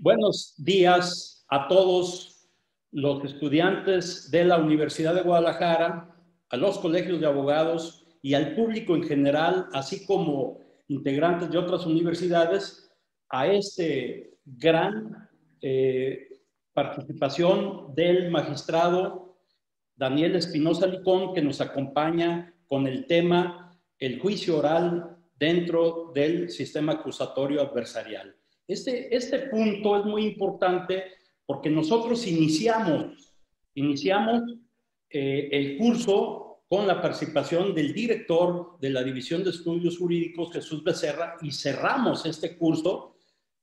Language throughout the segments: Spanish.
Buenos días a todos los estudiantes de la Universidad de Guadalajara, a los colegios de abogados y al público en general, así como integrantes de otras universidades, a este gran participación del magistrado Daniel Espinosa Licón, que nos acompaña con el tema el juicio oral dentro del sistema acusatorio adversarial. Este punto es muy importante porque nosotros iniciamos el curso con la participación del director de la División de Estudios Jurídicos, Jesús Becerra, y cerramos este curso.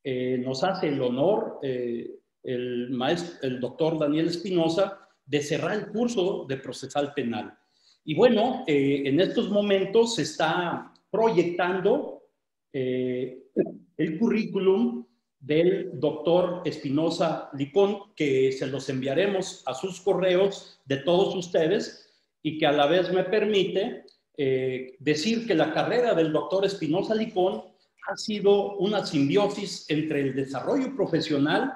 Nos hace el honor el doctor Daniel Espinosa de cerrar el curso de procesal penal. Y bueno, en estos momentos se está proyectando el currículum del doctor Espinosa Licón, que se los enviaremos a sus correos de todos ustedes y que a la vez me permite decir que la carrera del doctor Espinosa Licón ha sido una simbiosis entre el desarrollo profesional,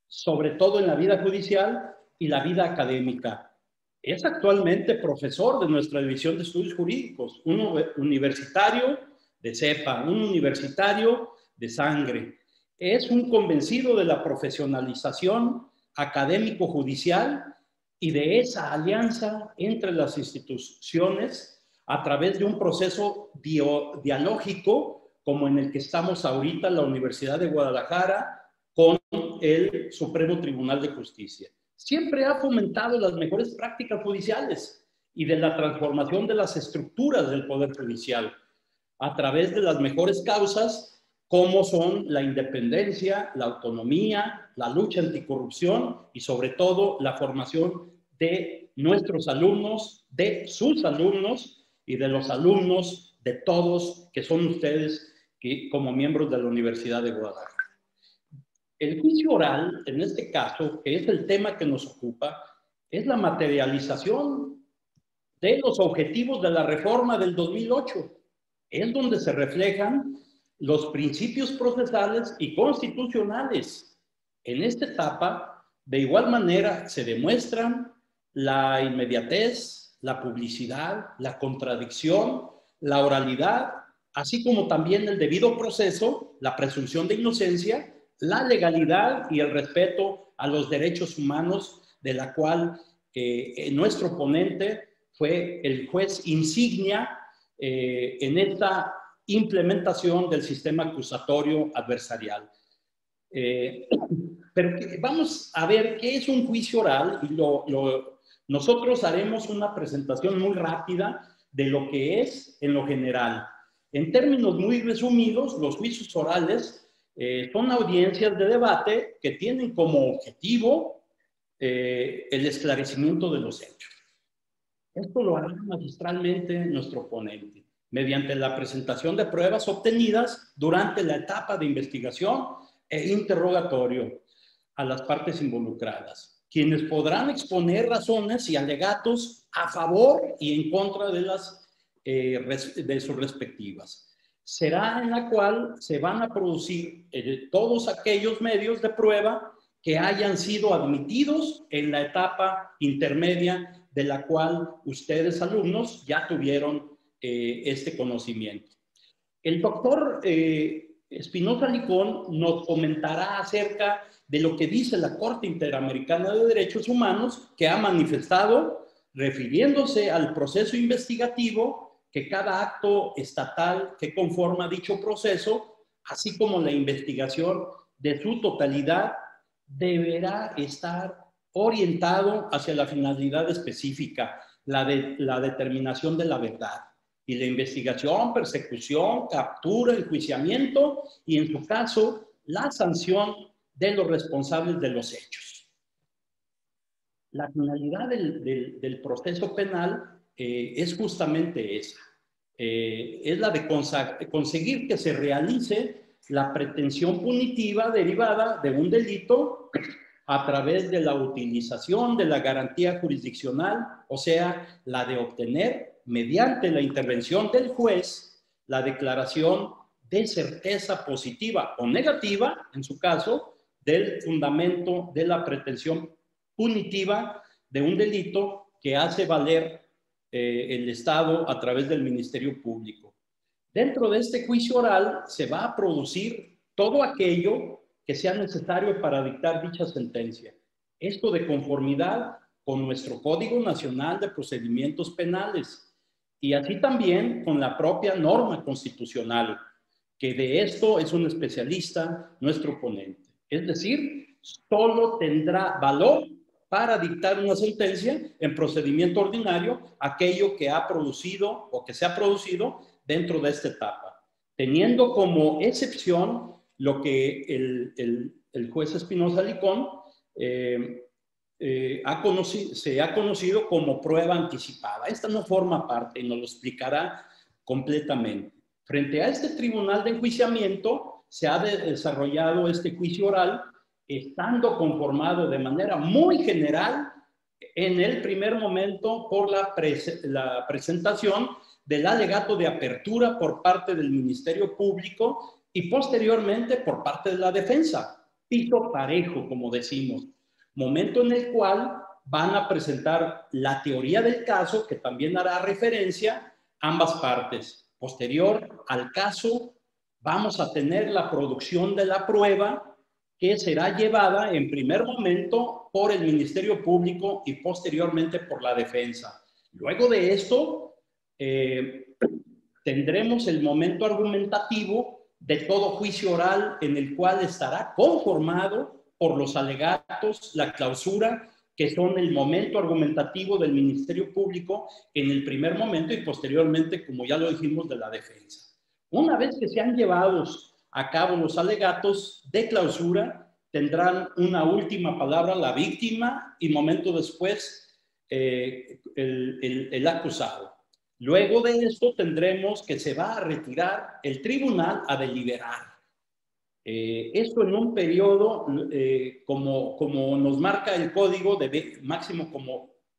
sobre todo en la vida judicial, y la vida académica. Es actualmente profesor de nuestra División de Estudios Jurídicos, un universitario de cepa, un universitario de sangre. Es un convencido de la profesionalización académico-judicial y de esa alianza entre las instituciones a través de un proceso dialógico como en el que estamos ahorita en la Universidad de Guadalajara con el Supremo Tribunal de Justicia. Siempre ha fomentado las mejores prácticas judiciales y de la transformación de las estructuras del Poder Judicial a través de las mejores causas, como son la independencia, la autonomía, la lucha anticorrupción y sobre todo la formación de nuestros alumnos, de sus alumnos y de los alumnos de todos que son ustedes como miembros de la Universidad de Guadalajara. El juicio oral, en este caso, que es el tema que nos ocupa, es la materialización de los objetivos de la reforma del 2008. Es donde se reflejan los principios procesales y constitucionales. En esta etapa, de igual manera, se demuestran la inmediatez, la publicidad, la contradicción, la oralidad, así como también el debido proceso, la presunción de inocencia, la legalidad y el respeto a los derechos humanos, de la cual nuestro ponente fue el juez insignia en esta implementación del sistema acusatorio adversarial. Pero vamos a ver qué es un juicio oral y nosotros haremos una presentación muy rápida de lo que es en lo general. En términos muy resumidos, los juicios orales son audiencias de debate que tienen como objetivo el esclarecimiento de los hechos. Esto lo hará magistralmente nuestro ponente, mediante la presentación de pruebas obtenidas durante la etapa de investigación e interrogatorio a las partes involucradas, quienes podrán exponer razones y alegatos a favor y en contra de sus respectivas. Será en la cual se van a producir todos aquellos medios de prueba que hayan sido admitidos en la etapa intermedia de la cual ustedes, alumnos, ya tuvieron este conocimiento. El doctor Espinosa Licón nos comentará acerca de lo que dice la Corte Interamericana de Derechos Humanos, que ha manifestado, refiriéndose al proceso investigativo, que cada acto estatal que conforma dicho proceso, así como la investigación de su totalidad, deberá estar orientado hacia la finalidad específica, la determinación de la verdad, y la investigación, persecución, captura, enjuiciamiento y, en su caso, la sanción de los responsables de los hechos. La finalidad del proceso penal es justamente esa. Es la de conseguir que se realice la pretensión punitiva derivada de un delito a través de la utilización de la garantía jurisdiccional, o sea, la de obtener, mediante la intervención del juez, la declaración de certeza positiva o negativa, en su caso, del fundamento de la pretensión punitiva de un delito que hace valer el Estado a través del Ministerio Público. Dentro de este juicio oral se va a producir todo aquello que sea necesario para dictar dicha sentencia. Esto de conformidad con nuestro Código Nacional de Procedimientos Penales y así también con la propia norma constitucional, que de esto es un especialista nuestro ponente. Es decir, solo tendrá valor para dictar una sentencia en procedimiento ordinario aquello que ha producido o que se ha producido dentro de esta etapa, teniendo como excepción lo que el juez Espinosa Licón se ha conocido como prueba anticipada. Esta no forma parte y nos lo explicará completamente. Frente a este tribunal de enjuiciamiento se ha desarrollado este juicio oral, estando conformado de manera muy general en el primer momento por la presentación del alegato de apertura por parte del Ministerio Público y posteriormente por parte de la defensa. Piso parejo, como decimos. Momento en el cual van a presentar la teoría del caso, que también hará referencia a ambas partes. Posterior al caso, vamos a tener la producción de la prueba que será llevada en primer momento por el Ministerio Público y posteriormente por la defensa. Luego de esto, tendremos el momento argumentativo de todo juicio oral en el cual estará conformado por los alegatos, la clausura, que son el momento argumentativo del Ministerio Público en el primer momento y posteriormente, como ya lo dijimos, de la defensa. Una vez que se han llevado a cabo los alegatos de clausura, tendrán una última palabra la víctima y momento después el acusado. Luego de esto tendremos que se va a retirar el tribunal a deliberar. Esto en un periodo, como nos marca el código, de máximo,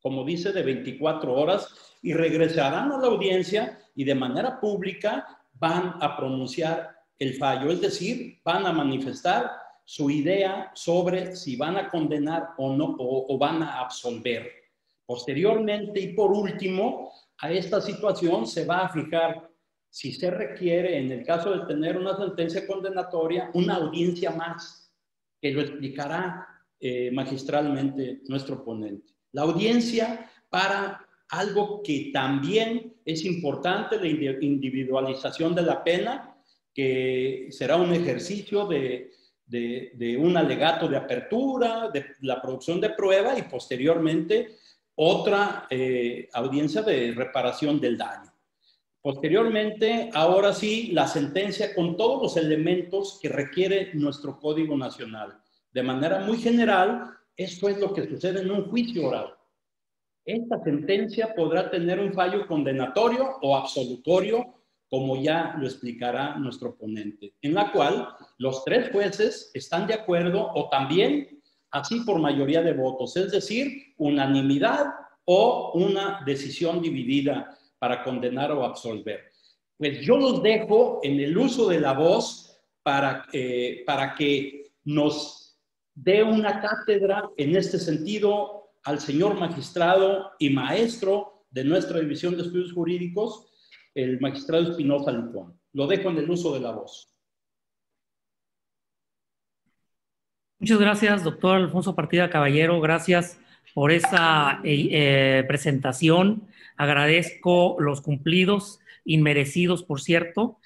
como dice, de 24 horas, y regresarán a la audiencia y de manera pública van a pronunciar el fallo, es decir, van a manifestar su idea sobre si van a condenar o no, o van a absolver. Posteriormente y por último, a esta situación se va a fijar si se requiere, en el caso de tener una sentencia condenatoria, una audiencia más, que lo explicará magistralmente nuestro ponente. La audiencia para algo que también es importante, la individualización de la pena, que será un ejercicio de un alegato de apertura, de la producción de prueba y posteriormente otra audiencia de reparación del daño. Posteriormente, ahora sí, la sentencia con todos los elementos que requiere nuestro Código Nacional. De manera muy general, esto es lo que sucede en un juicio oral. Esta sentencia podrá tener un fallo condenatorio o absolutorio, como ya lo explicará nuestro ponente, en la cual los tres jueces están de acuerdo o también así por mayoría de votos, es decir, unanimidad o una decisión dividida para condenar o absolver. Pues yo los dejo en el uso de la voz para que nos dé una cátedra en este sentido al señor magistrado y maestro de nuestra División de Estudios Jurídicos, el magistrado Espinosa Licón. Lo dejo en el uso de la voz. Muchas gracias, doctor Alfonso Partida Caballero. Gracias por esa presentación. Agradezco los cumplidos, inmerecidos, por cierto.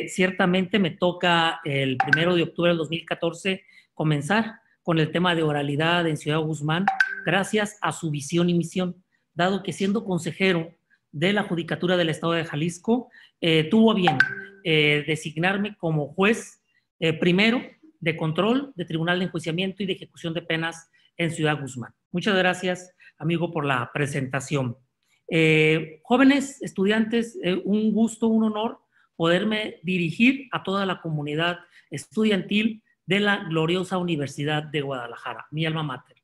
Ciertamente me toca el 1 de octubre del 2014 comenzar con el tema de oralidad en Ciudad Guzmán, gracias a su visión y misión, dado que siendo consejero de la Judicatura del Estado de Jalisco, tuvo a bien designarme como juez primero de control, de Tribunal de Enjuiciamiento y de Ejecución de Penas en Ciudad Guzmán. Muchas gracias, amigo, por la presentación. Jóvenes estudiantes, un gusto, un honor poderme dirigir a toda la comunidad estudiantil de la gloriosa Universidad de Guadalajara, mi alma mater.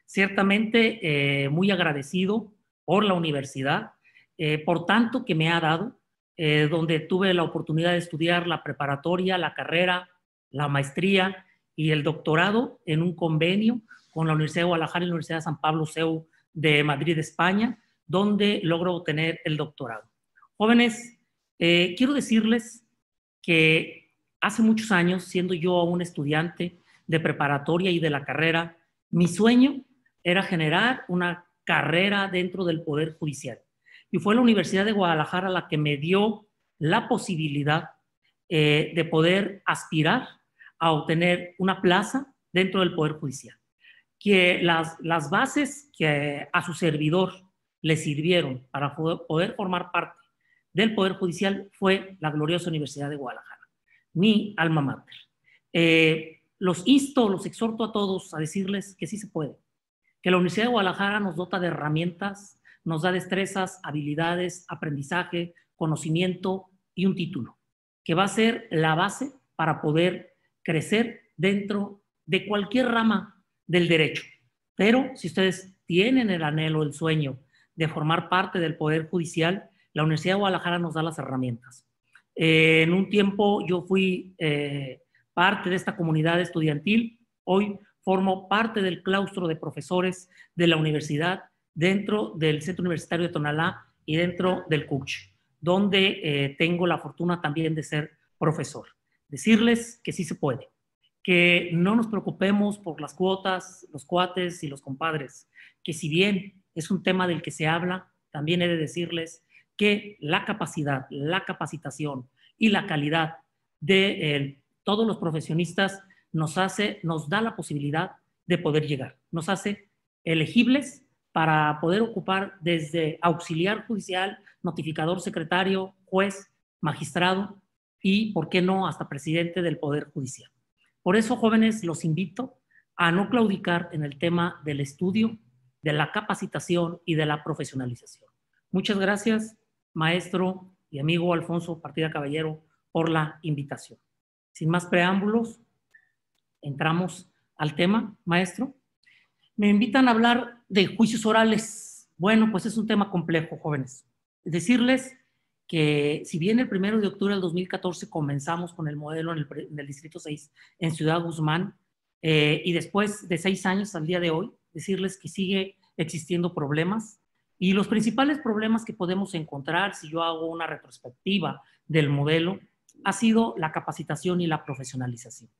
Ciertamente muy agradecido por la universidad, por tanto que me ha dado, donde tuve la oportunidad de estudiar la preparatoria, la carrera, la maestría y el doctorado en un convenio con la Universidad de Guadalajara y la Universidad de San Pablo CEU de Madrid, España, donde logro obtener el doctorado. Jóvenes, quiero decirles que hace muchos años, siendo yo un estudiante de preparatoria y de la carrera, mi sueño era generar una carrera dentro del Poder Judicial. Y fue la Universidad de Guadalajara la que me dio la posibilidad de poder aspirar a obtener una plaza dentro del Poder Judicial. Que las bases que a su servidor le sirvieron para poder formar parte del Poder Judicial fue la gloriosa Universidad de Guadalajara, mi alma mater. Los insto, los exhorto a todos a decirles que sí se puede, que la Universidad de Guadalajara nos dota de herramientas, nos da destrezas, habilidades, aprendizaje, conocimiento y un título, que va a ser la base para poder crecer dentro de cualquier rama del derecho. Pero si ustedes tienen el anhelo, el sueño de formar parte del Poder Judicial, la Universidad de Guadalajara nos da las herramientas. En un tiempo yo fui parte de esta comunidad estudiantil, hoy formo parte del claustro de profesores de la universidad dentro del Centro Universitario de Tonalá y dentro del CUCH, donde tengo la fortuna también de ser profesor. Decirles que sí se puede, que no nos preocupemos por las cuotas, los cuates y los compadres, que si bien es un tema del que se habla, también he de decirles que la capacidad, la capacitación y la calidad de todos los profesionistas nos da la posibilidad de poder llegar, nos hace elegibles para poder ocupar desde auxiliar judicial, notificador secretario, juez, magistrado y, ¿por qué no?, hasta presidente del Poder Judicial. Por eso, jóvenes, los invito a no claudicar en el tema del estudio, de la capacitación y de la profesionalización. Muchas gracias, maestro y amigo Alfonso Partida Caballero, por la invitación. Sin más preámbulos, entramos al tema, maestro. Me invitan a hablar de juicios orales. Bueno, pues es un tema complejo, jóvenes. Decirles que si bien el 1 de octubre del 2014 comenzamos con el modelo en el Distrito 6 en Ciudad Guzmán, y después de 6 años al día de hoy, decirles que sigue existiendo problemas, y los principales problemas que podemos encontrar, si yo hago una retrospectiva del modelo, ha sido la capacitación y la profesionalización.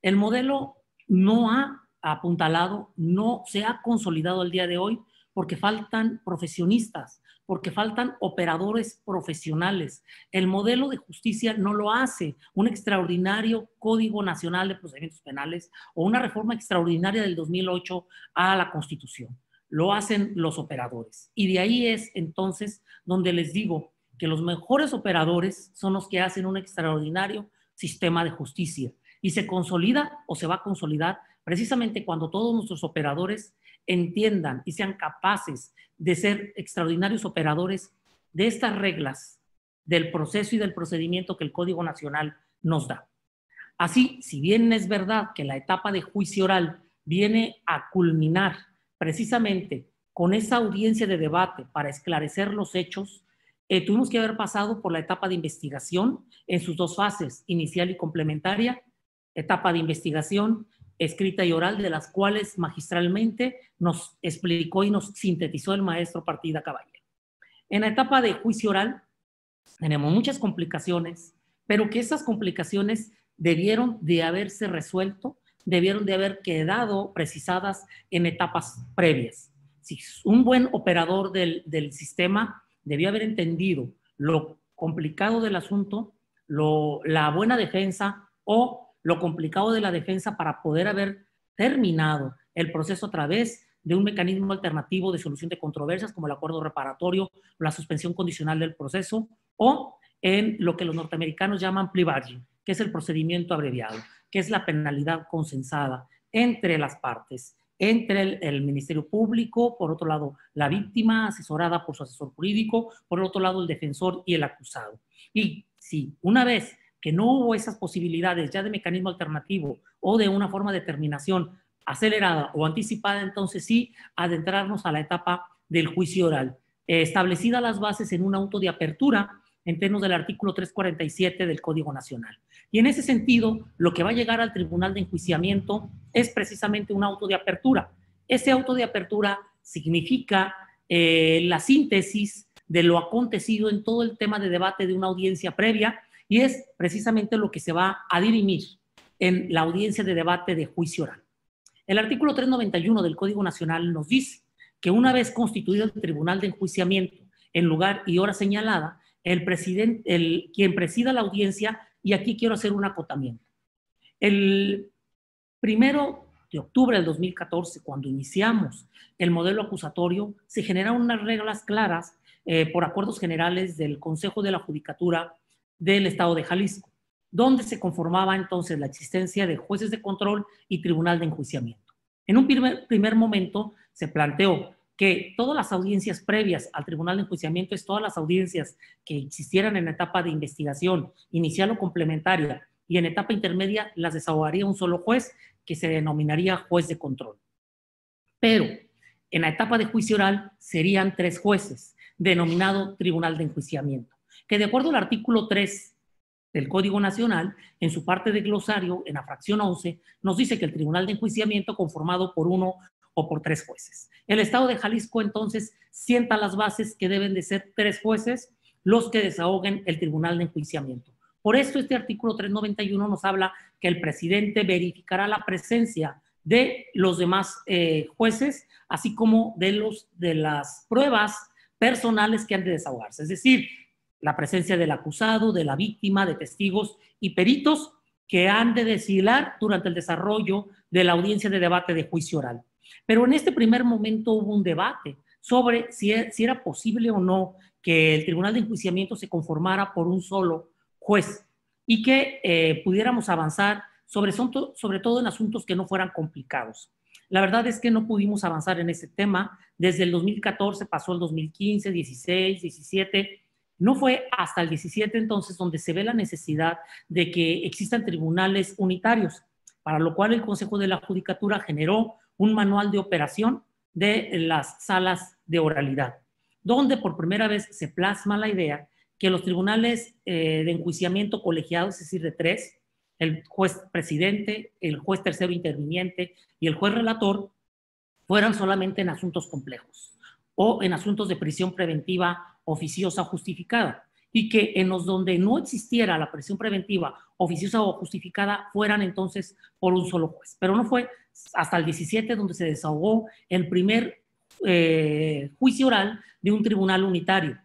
El modelo no ha apuntalado, no se ha consolidado al día de hoy porque faltan profesionistas, porque faltan operadores profesionales. El modelo de justicia no lo hace un extraordinario Código Nacional de Procedimientos Penales o una reforma extraordinaria del 2008 a la Constitución. Lo hacen los operadores. Y de ahí es entonces donde les digo que los mejores operadores son los que hacen un extraordinario sistema de justicia. Y se consolida o se va a consolidar precisamente cuando todos nuestros operadores entiendan y sean capaces de ser extraordinarios operadores de estas reglas del proceso y del procedimiento que el Código Nacional nos da. Así, si bien es verdad que la etapa de juicio oral viene a culminar precisamente con esa audiencia de debate para esclarecer los hechos, tuvimos que haber pasado por la etapa de investigación en sus dos fases, inicial y complementaria, etapa de investigación escrita y oral, de las cuales magistralmente nos explicó y nos sintetizó el maestro Partida Caballero. En la etapa de juicio oral tenemos muchas complicaciones, pero que esas complicaciones debieron de haberse resuelto, debieron de haber quedado precisadas en etapas previas. Si un buen operador del sistema debió haber entendido lo complicado del asunto, la buena defensa o lo complicado de la defensa para poder haber terminado el proceso a través de un mecanismo alternativo de solución de controversias como el acuerdo reparatorio o la suspensión condicional del proceso, o en lo que los norteamericanos llaman plea bargain, que es el procedimiento abreviado, que es la penalidad consensada entre las partes, entre el Ministerio Público, por otro lado la víctima asesorada por su asesor jurídico, por otro lado el defensor y el acusado. Y si una vez que no hubo esas posibilidades ya de mecanismo alternativo o de una forma de terminación acelerada o anticipada, entonces sí adentrarnos a la etapa del juicio oral. Establecidas las bases en un auto de apertura, en términos del artículo 347 del Código Nacional. Y en ese sentido, lo que va a llegar al Tribunal de Enjuiciamiento es precisamente un auto de apertura. Ese auto de apertura significa la síntesis de lo acontecido en todo el tema de debate de una audiencia previa, y es precisamente lo que se va a dirimir en la audiencia de debate de juicio oral. El artículo 391 del Código Nacional nos dice que una vez constituido el Tribunal de Enjuiciamiento en lugar y hora señalada, quien presida la audiencia, y aquí quiero hacer un acotamiento. El 1 de octubre del 2014, cuando iniciamos el modelo acusatorio, se generaron unas reglas claras por acuerdos generales del Consejo de la Judicatura del Estado de Jalisco, donde se conformaba entonces la existencia de jueces de control y tribunal de enjuiciamiento. En un primer momento se planteó que todas las audiencias previas al tribunal de enjuiciamiento, es todas las audiencias que existieran en etapa de investigación inicial o complementaria y en etapa intermedia, las desahogaría un solo juez que se denominaría juez de control. Pero en la etapa de juicio oral serían 3 jueces, denominado tribunal de enjuiciamiento, que de acuerdo al artículo 3 del Código Nacional, en su parte de glosario, en la fracción 11, nos dice que el tribunal de enjuiciamiento conformado por 1 o por 3 jueces. El Estado de Jalisco entonces sienta las bases que deben de ser 3 jueces los que desahoguen el tribunal de enjuiciamiento. Por esto este artículo 391 nos habla que el presidente verificará la presencia de los demás jueces, así como de las pruebas personales que han de desahogarse, es decir, la presencia del acusado, de la víctima, de testigos y peritos que han de deshilar durante el desarrollo de la audiencia de debate de juicio oral. Pero en este primer momento hubo un debate sobre si era posible o no que el tribunal de enjuiciamiento se conformara por un solo juez y que pudiéramos avanzar sobre todo en asuntos que no fueran complicados. La verdad es que no pudimos avanzar en ese tema. Desde el 2014 pasó el 2015, 16, 17. No fue hasta el 17 entonces donde se ve la necesidad de que existan tribunales unitarios, para lo cual el Consejo de la Judicatura generó un manual de operación de las salas de oralidad, donde por primera vez se plasma la idea que los tribunales de enjuiciamiento colegiados, es decir, de 3, el juez presidente, el juez tercero interviniente y el juez relator, fueran solamente en asuntos complejos o en asuntos de prisión preventiva oficiosa o justificada, y que en los donde no existiera la prisión preventiva oficiosa o justificada fueran entonces por un solo juez. Pero no fue hasta el 17 donde se desahogó el primer juicio oral de un tribunal unitario.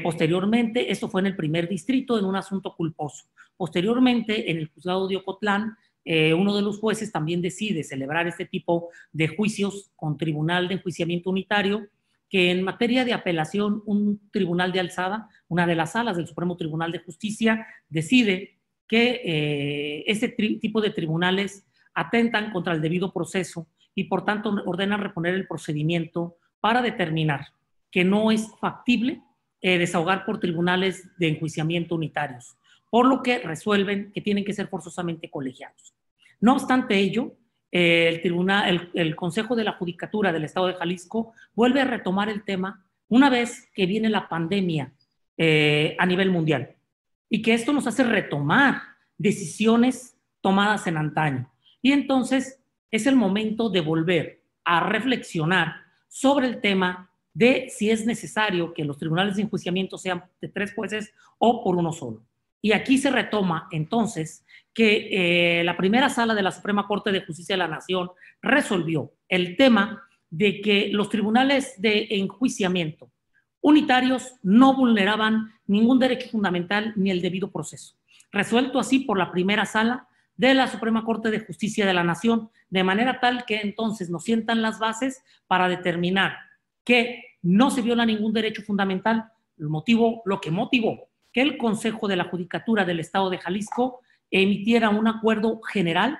Posteriormente, esto fue en el primer distrito en un asunto culposo. Posteriormente, en el juzgado de Ocotlán, uno de los jueces también decide celebrar este tipo de juicios con tribunal de enjuiciamiento unitario, que en materia de apelación, un tribunal de alzada, una de las salas del Supremo Tribunal de Justicia, decide que este tipo de tribunales atentan contra el debido proceso y por tanto ordenan reponer el procedimiento para determinar que no es factible desahogar por tribunales de enjuiciamiento unitarios, por lo que resuelven que tienen que ser forzosamente colegiados. No obstante ello, el Consejo de la Judicatura del Estado de Jalisco vuelve a retomar el tema una vez que viene la pandemia a nivel mundial, y que esto nos hace retomar decisiones tomadas en antaño. Y entonces es el momento de volver a reflexionar sobre el tema de si es necesario que los tribunales de enjuiciamiento sean de 3 jueces o por uno solo. Y aquí se retoma entonces que la primera sala de la Suprema Corte de Justicia de la Nación resolvió el tema de que los tribunales de enjuiciamiento unitarios no vulneraban ningún derecho fundamental ni el debido proceso. Resuelto así por la primera sala de la Suprema Corte de Justicia de la Nación, de manera tal que entonces nos sientan las bases para determinar que no se viola ningún derecho fundamental, lo que motivó que el Consejo de la Judicatura del Estado de Jalisco emitiera un acuerdo general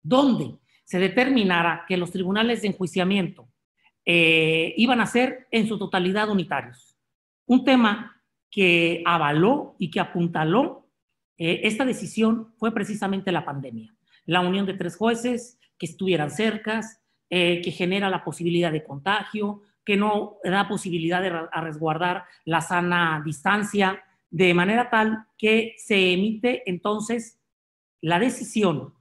donde se determinara que los tribunales de enjuiciamiento iban a ser en su totalidad unitarios. Un tema que avaló y que apuntaló esta decisión fue precisamente la pandemia. La unión de 3 jueces que estuvieran cercas, que genera la posibilidad de contagio, que no da posibilidad de resguardar la sana distancia, de manera tal que se emite entonces la decisión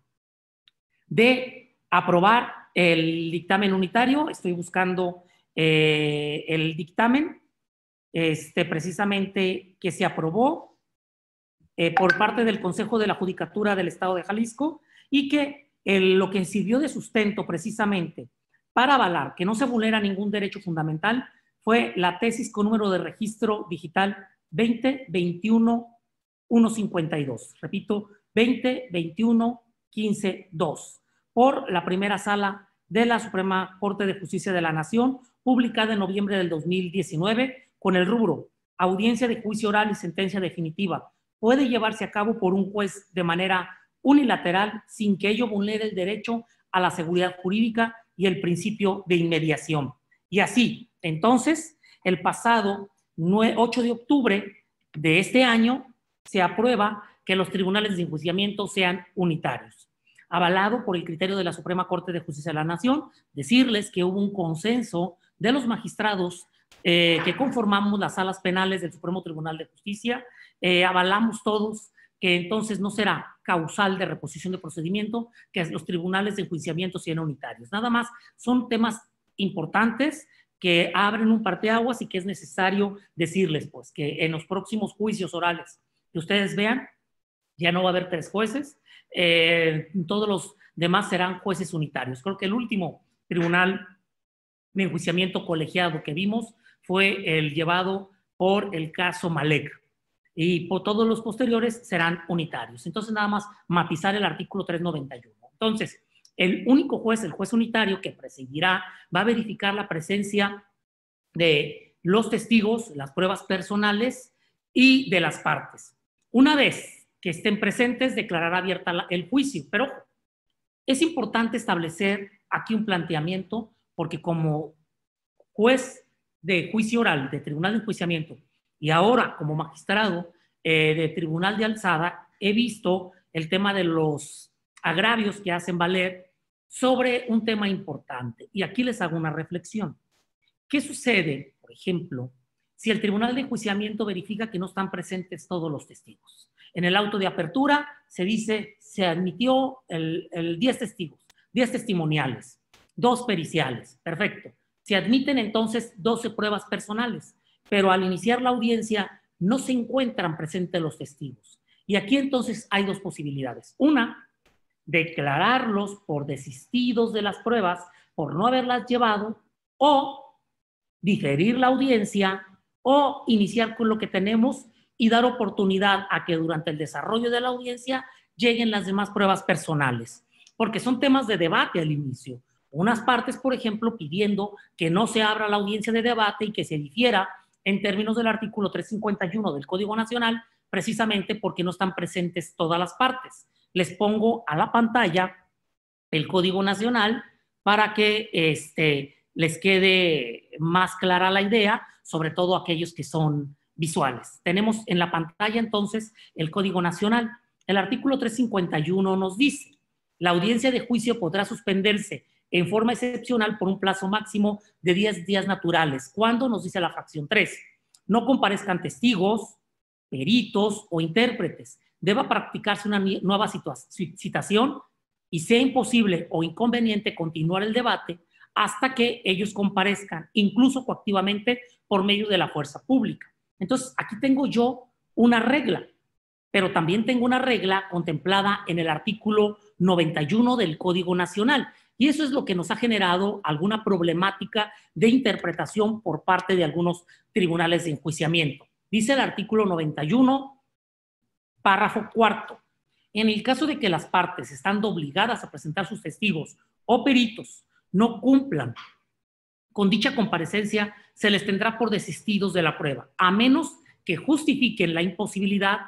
de aprobar el dictamen unitario. Estoy buscando el dictamen precisamente que se aprobó por parte del Consejo de la Judicatura del Estado de Jalisco, y que lo que sirvió de sustento precisamente para avalar que no se vulnera ningún derecho fundamental fue la tesis con número de registro digital 2021-152. Repito, 2021-15-2, por la primera sala de la Suprema Corte de Justicia de la Nación, publicada en noviembre del 2019, con el rubro audiencia de juicio oral y sentencia definitiva. Puede llevarse a cabo por un juez de manera unilateral sin que ello vulnere el derecho a la seguridad jurídica y el principio de inmediación. Y así, entonces, el pasado 8 de octubre de este año se aprueba que los tribunales de enjuiciamiento sean unitarios, avalado por el criterio de la Suprema Corte de Justicia de la Nación. Decirles que hubo un consenso de los magistrados que conformamos las salas penales del Supremo Tribunal de Justicia. Avalamos todos que entonces no será causal de reposición de procedimiento que los tribunales de enjuiciamiento sean unitarios. Nada más, son temas importantes que abren un parteaguas y que es necesario decirles, pues, que en los próximos juicios orales que ustedes vean, ya no va a haber 3 jueces, todos los demás serán jueces unitarios. Creo que el último tribunal de enjuiciamiento colegiado que vimos fue el llevado por el caso Malek, y por todos los posteriores serán unitarios. Entonces, nada más matizar el artículo 391. Entonces, el único juez, el juez unitario que presidirá, va a verificar la presencia de los testigos, las pruebas personales y de las partes. Una vez que estén presentes, declarará abierta el juicio. Pero es importante establecer aquí un planteamiento, porque como juez de juicio oral, de tribunal de enjuiciamiento, y ahora como magistrado de tribunal de alzada, he visto el tema de los agravios que hacen valer sobre un tema importante. Y aquí les hago una reflexión. ¿Qué sucede, por ejemplo, si el tribunal de enjuiciamiento verifica que no están presentes todos los testigos? En el auto de apertura se dice, se admitió 10 testigos, 10 testimoniales, 2 periciales, perfecto. Se admiten entonces 12 pruebas personales, pero al iniciar la audiencia no se encuentran presentes los testigos. Y aquí entonces hay 2 posibilidades. Una, declararlos por desistidos de las pruebas, por no haberlas llevado, o diferir la audiencia, o iniciar con lo que tenemos y dar oportunidad a que durante el desarrollo de la audiencia lleguen las demás pruebas personales, porque son temas de debate al inicio. Unas partes, por ejemplo, pidiendo que no se abra la audiencia de debate y que se difiera en términos del artículo 351 del Código Nacional, precisamente porque no están presentes todas las partes. Les pongo a la pantalla el Código Nacional para que les quede más clara la idea, sobre todo aquellos que son visuales. Tenemos en la pantalla entonces el Código Nacional. El artículo 351 nos dice: la audiencia de juicio podrá suspenderse en forma excepcional por un plazo máximo de 10 días naturales. ¿Cuándo? Nos dice la fracción 3. No comparezcan testigos, peritos o intérpretes. Deba practicarse una nueva citación y sea imposible o inconveniente continuar el debate hasta que ellos comparezcan, incluso coactivamente por medio de la fuerza pública. Entonces, aquí tengo yo una regla, pero también tengo una regla contemplada en el artículo 91 del Código Nacional. Y eso es lo que nos ha generado alguna problemática de interpretación por parte de algunos tribunales de enjuiciamiento. Dice el artículo 91, párrafo 4. En el caso de que las partes estando obligadas a presentar sus testigos o peritos no cumplan con dicha comparecencia, se les tendrá por desistidos de la prueba, a menos que justifiquen la imposibilidad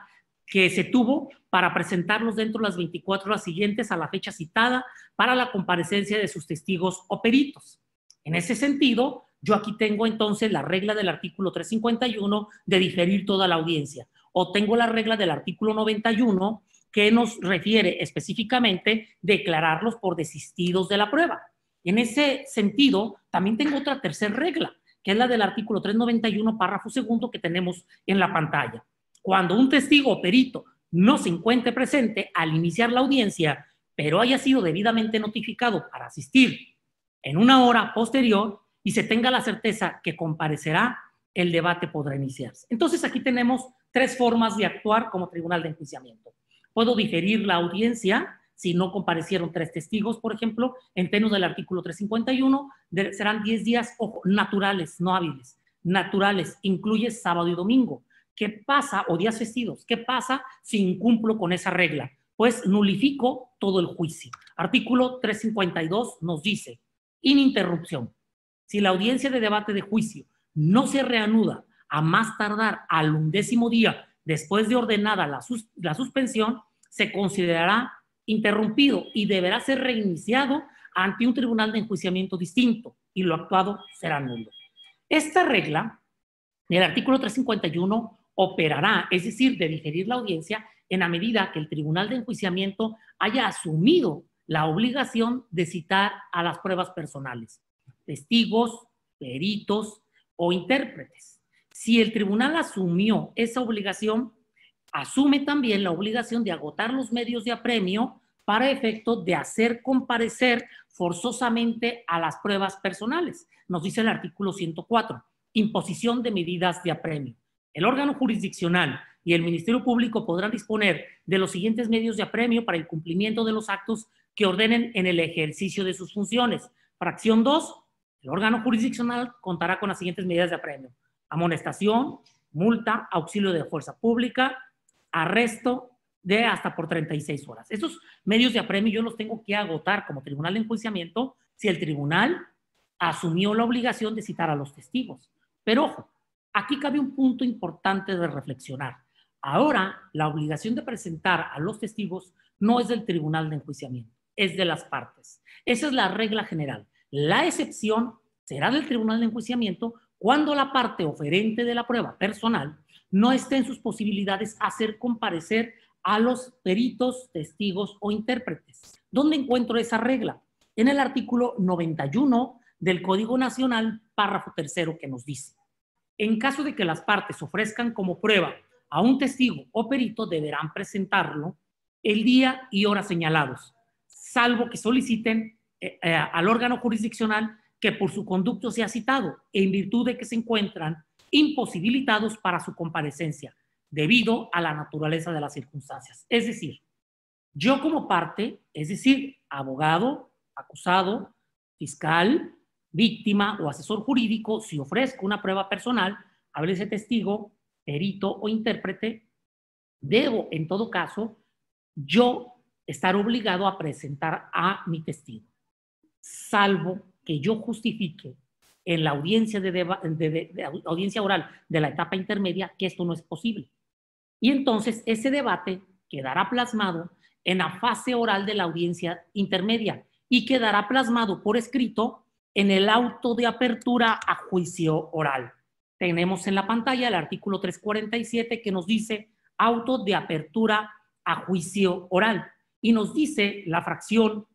que se tuvo para presentarlos dentro de las 24 horas siguientes a la fecha citada para la comparecencia de sus testigos o peritos. En ese sentido, yo aquí tengo entonces la regla del artículo 351 de diferir toda la audiencia, o tengo la regla del artículo 91 que nos refiere específicamente declararlos por desistidos de la prueba. En ese sentido, también tengo otra tercera regla, que es la del artículo 391, párrafo segundo, que tenemos en la pantalla. Cuando un testigo o perito no se encuentre presente al iniciar la audiencia, pero haya sido debidamente notificado para asistir en una hora posterior y se tenga la certeza que comparecerá, el debate podrá iniciarse. Entonces, aquí tenemos tres formas de actuar como tribunal de enjuiciamiento. Puedo diferir la audiencia si no comparecieron 3 testigos, por ejemplo, en términos del artículo 351, serán 10 días, ojo, naturales, no hábiles. Naturales, incluye sábado y domingo. ¿Qué pasa? O días festivos. ¿Qué pasa si incumplo con esa regla? Pues nulifico todo el juicio. Artículo 352 nos dice, ininterrupción. Si la audiencia de debate de juicio no se reanuda a más tardar al 11º día después de ordenada la suspensión, se considerará interrumpido y deberá ser reiniciado ante un tribunal de enjuiciamiento distinto y lo actuado será nulo. Esta regla del artículo 351 operará, es decir, de diferir la audiencia en la medida que el tribunal de enjuiciamiento haya asumido la obligación de citar a las pruebas personales, testigos, peritos o intérpretes. Si el tribunal asumió esa obligación, asume también la obligación de agotar los medios de apremio para efecto de hacer comparecer forzosamente a las pruebas personales. Nos dice el artículo 104, imposición de medidas de apremio. El órgano jurisdiccional y el Ministerio Público podrán disponer de los siguientes medios de apremio para el cumplimiento de los actos que ordenen en el ejercicio de sus funciones. Fracción 2, el órgano jurisdiccional contará con las siguientes medidas de apremio: amonestación, multa, auxilio de fuerza pública, arresto de hasta por 36 horas. Estos medios de apremio yo los tengo que agotar como tribunal de enjuiciamiento si el tribunal asumió la obligación de citar a los testigos. Pero ojo, aquí cabe un punto importante de reflexionar. Ahora, la obligación de presentar a los testigos no es del tribunal de enjuiciamiento, es de las partes. Esa es la regla general. La excepción será del tribunal de enjuiciamiento cuando la parte oferente de la prueba personal no esté en sus posibilidades hacer comparecer a los peritos, testigos o intérpretes. ¿Dónde encuentro esa regla? En el artículo 91 del Código Nacional, párrafo tercero, que nos dice: en caso de que las partes ofrezcan como prueba a un testigo o perito, deberán presentarlo el día y hora señalados, salvo que soliciten al órgano jurisdiccional que por su conducto sea citado, en virtud de que se encuentran imposibilitados para su comparecencia, debido a la naturaleza de las circunstancias. Es decir, yo como parte, es decir, abogado, acusado, fiscal, víctima o asesor jurídico, si ofrezco una prueba personal, háblese testigo, perito o intérprete, debo, en todo caso, yo estar obligado a presentar a mi testigo, salvo que yo justifique en la audiencia, audiencia oral de la etapa intermedia que esto no es posible. Y entonces ese debate quedará plasmado en la fase oral de la audiencia intermedia y quedará plasmado por escrito en el auto de apertura a juicio oral. Tenemos en la pantalla el artículo 347 que nos dice auto de apertura a juicio oral y nos dice la fracción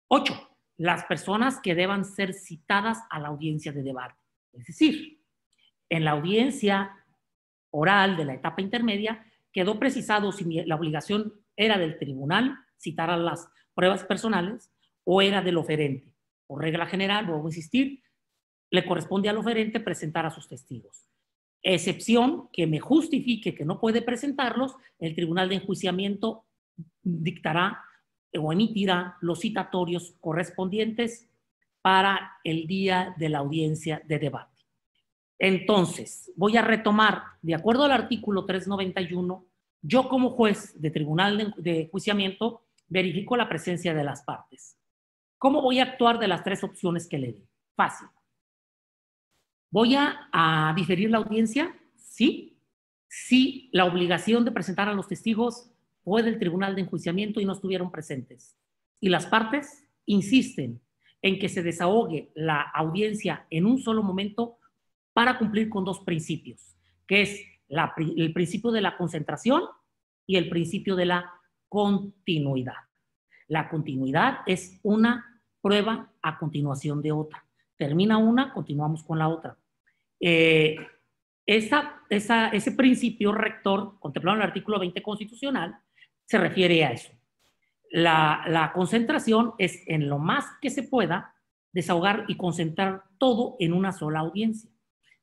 8, las personas que deban ser citadas a la audiencia de debate. Es decir, en la audiencia oral de la etapa intermedia quedó precisado si la obligación era del tribunal citar a las pruebas personales o era del oferente. Por regla general, vuelvo a insistir, le corresponde al oferente presentar a sus testigos. Excepción que me justifique que no puede presentarlos, el tribunal de enjuiciamiento dictará o emitirá los citatorios correspondientes para el día de la audiencia de debate. Entonces, voy a retomar, de acuerdo al artículo 391, yo como juez de tribunal de enjuiciamiento verifico la presencia de las partes. ¿Cómo voy a actuar de las 3 opciones que le di? Fácil. ¿Voy a diferir la audiencia? Sí. Sí, la obligación de presentar a los testigos fue del tribunal de enjuiciamiento y no estuvieron presentes. Y las partes insisten en que se desahogue la audiencia en un solo momento para cumplir con 2 principios, que es el principio de la concentración y el principio de la continuidad. La continuidad es una prueba a continuación de otra. Termina una, continuamos con la otra. Ese principio rector, contemplado en el artículo 20 constitucional, se refiere a eso. La concentración es en lo más que se pueda desahogar y concentrar todo en una sola audiencia.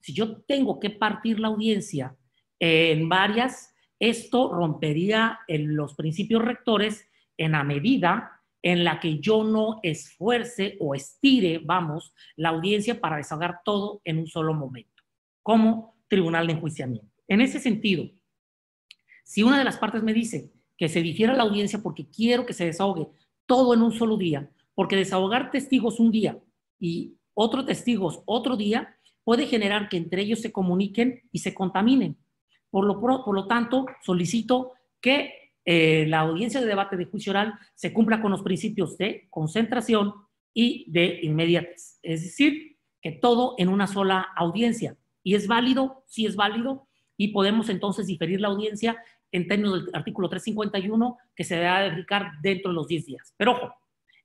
Si yo tengo que partir la audiencia en varias, esto rompería los principios rectores en la medida en la que yo no esfuerce o estire, vamos, la audiencia para desahogar todo en un solo momento, como tribunal de enjuiciamiento. En ese sentido, si una de las partes me dice que se difiera la audiencia porque quiero que se desahogue todo en un solo día, porque desahogar testigos un día y otros testigos otro día puede generar que entre ellos se comuniquen y se contaminen. Por lo tanto, solicito que la audiencia de debate de juicio oral se cumpla con los principios de concentración y de inmediatez. Es decir, que todo en una sola audiencia. ¿Y es válido? Sí es válido. Y podemos entonces diferir la audiencia en términos del artículo 351 que se debe verificar dentro de los 10 días. Pero ojo,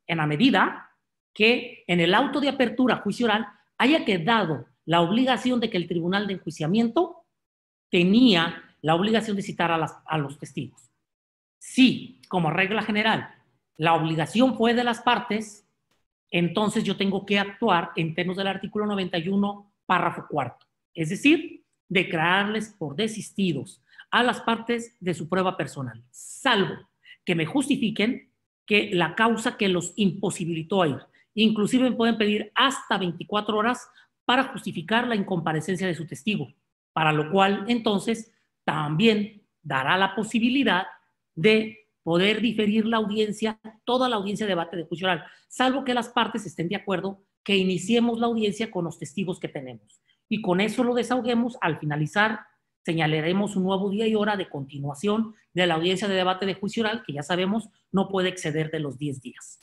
en la medida que en el auto de apertura a juicio oral haya quedado la obligación de que el tribunal de enjuiciamiento tenía la obligación de citar a los testigos. Si, como regla general, la obligación fue de las partes, entonces yo tengo que actuar en términos del artículo 91, párrafo cuarto. Es decir, declararles por desistidos a las partes de su prueba personal, salvo que me justifiquen que la causa que los imposibilitó a ir. Inclusive me pueden pedir hasta 24 horas para justificar la incomparecencia de su testigo, para lo cual entonces también dará la posibilidad de poder diferir la audiencia, toda la audiencia de debate de juicio oral, salvo que las partes estén de acuerdo que iniciemos la audiencia con los testigos que tenemos. Y con eso lo desahoguemos. Al finalizar, señalaremos un nuevo día y hora de continuación de la audiencia de debate de juicio oral, que ya sabemos no puede exceder de los 10 días.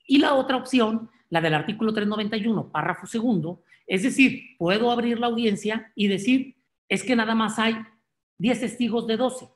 Y la otra opción, la del artículo 391, párrafo segundo, es decir, puedo abrir la audiencia y decir, es que nada más hay 10 testigos de 12,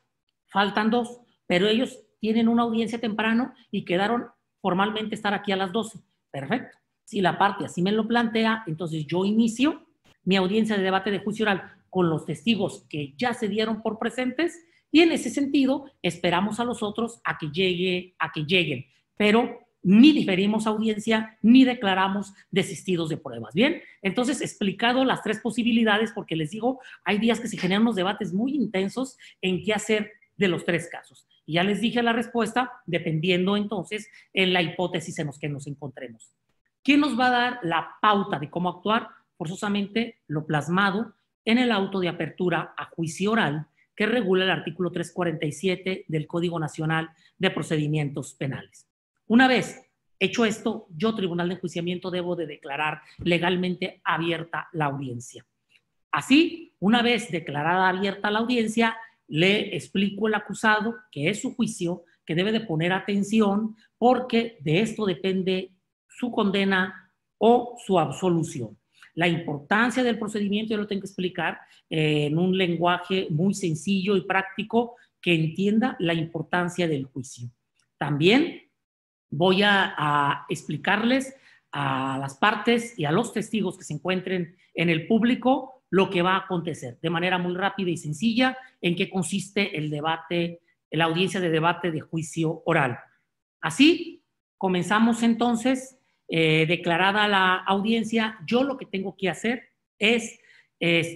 faltan 2, pero ellos tienen una audiencia temprano y quedaron formalmente estar aquí a las 12. Perfecto. Si la parte así me lo plantea, entonces yo inicio mi audiencia de debate de juicio oral con los testigos que ya se dieron por presentes y en ese sentido esperamos a los otros a que lleguen, pero ni diferimos audiencia ni declaramos desistidos de pruebas. Bien, entonces explicado las tres posibilidades, porque les digo, hay días que se generan unos debates muy intensos en qué hacer de los tres casos. Y ya les dije la respuesta, dependiendo entonces en la hipótesis en los que nos encontremos. ¿Quién nos va a dar la pauta de cómo actuar? Forzosamente lo plasmado en el auto de apertura a juicio oral que regula el artículo 347 del Código Nacional de Procedimientos Penales. Una vez hecho esto, yo, Tribunal de Enjuiciamiento, debo de declarar legalmente abierta la audiencia. Así, una vez declarada abierta la audiencia, le explico al acusado que es su juicio, que debe de poner atención porque de esto depende su condena o su absolución. La importancia del procedimiento yo lo tengo que explicar en un lenguaje muy sencillo y práctico que entienda la importancia del juicio. También voy a explicarles a las partes y a los testigos que se encuentren en el público lo que va a acontecer de manera muy rápida y sencilla, en qué consiste el debate, la audiencia de debate de juicio oral. Así, comenzamos entonces, declarada la audiencia, yo lo que tengo que hacer es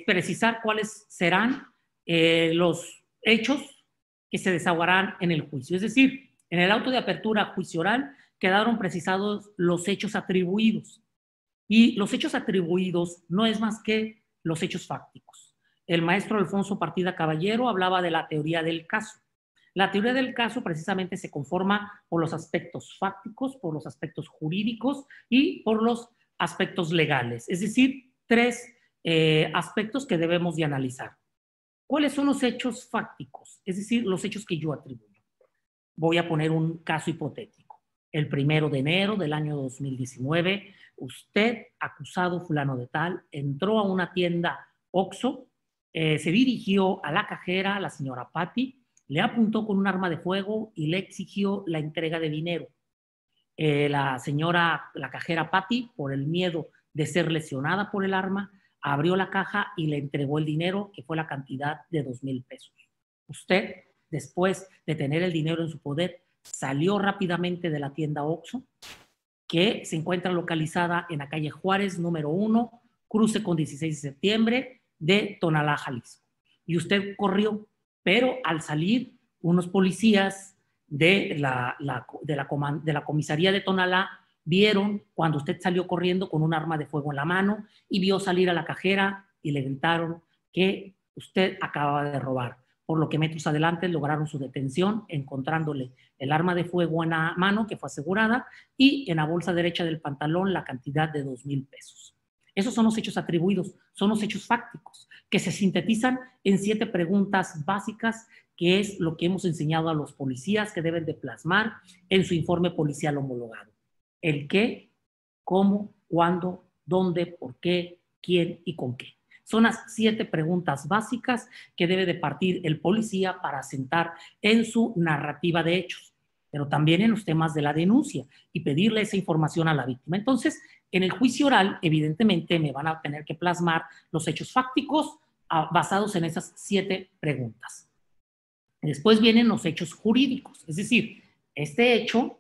precisar cuáles serán los hechos que se desahogarán en el juicio. Es decir, en el auto de apertura a juicio oral quedaron precisados los hechos atribuidos. Y los hechos atribuidos no es más que los hechos fácticos. El maestro Alfonso Partida Caballero hablaba de la teoría del caso. La teoría del caso precisamente se conforma por los aspectos fácticos, por los aspectos jurídicos y por los aspectos legales. Es decir, tres aspectos que debemos de analizar. ¿Cuáles son los hechos fácticos? Es decir, los hechos que yo atribuyo. Voy a poner un caso hipotético. El 1 de enero del año 2019, usted, acusado fulano de tal, entró a una tienda Oxxo, se dirigió a la cajera, la señora Patti, le apuntó con un arma de fuego y le exigió la entrega de dinero. La cajera Patti, por el miedo de ser lesionada por el arma, abrió la caja y le entregó el dinero, que fue la cantidad de 2,000 pesos. Usted, después de tener el dinero en su poder, salió rápidamente de la tienda Oxxo, que se encuentra localizada en la calle Juárez, número 1, cruce con 16 de septiembre de Tonalá, Jalisco. Y usted corrió, pero al salir, unos policías de la comisaría de Tonalá vieron cuando usted salió corriendo con un arma de fuego en la mano y vio salir a la cajera y le gritaron que usted acababa de robar. Por lo que metros adelante lograron su detención, encontrándole el arma de fuego en la mano, que fue asegurada, y en la bolsa derecha del pantalón la cantidad de 2,000 pesos. Esos son los hechos atribuidos, son los hechos fácticos, que se sintetizan en 7 preguntas básicas, que es lo que hemos enseñado a los policías que deben de plasmar en su informe policial homologado. El qué, cómo, cuándo, dónde, por qué, quién y con qué. Son las 7 preguntas básicas que debe de partir el policía para asentar en su narrativa de hechos, pero también en los temas de la denuncia y pedirle esa información a la víctima. Entonces, en el juicio oral, evidentemente, me van a tener que plasmar los hechos fácticos basados en esas 7 preguntas. Después vienen los hechos jurídicos, es decir, este hecho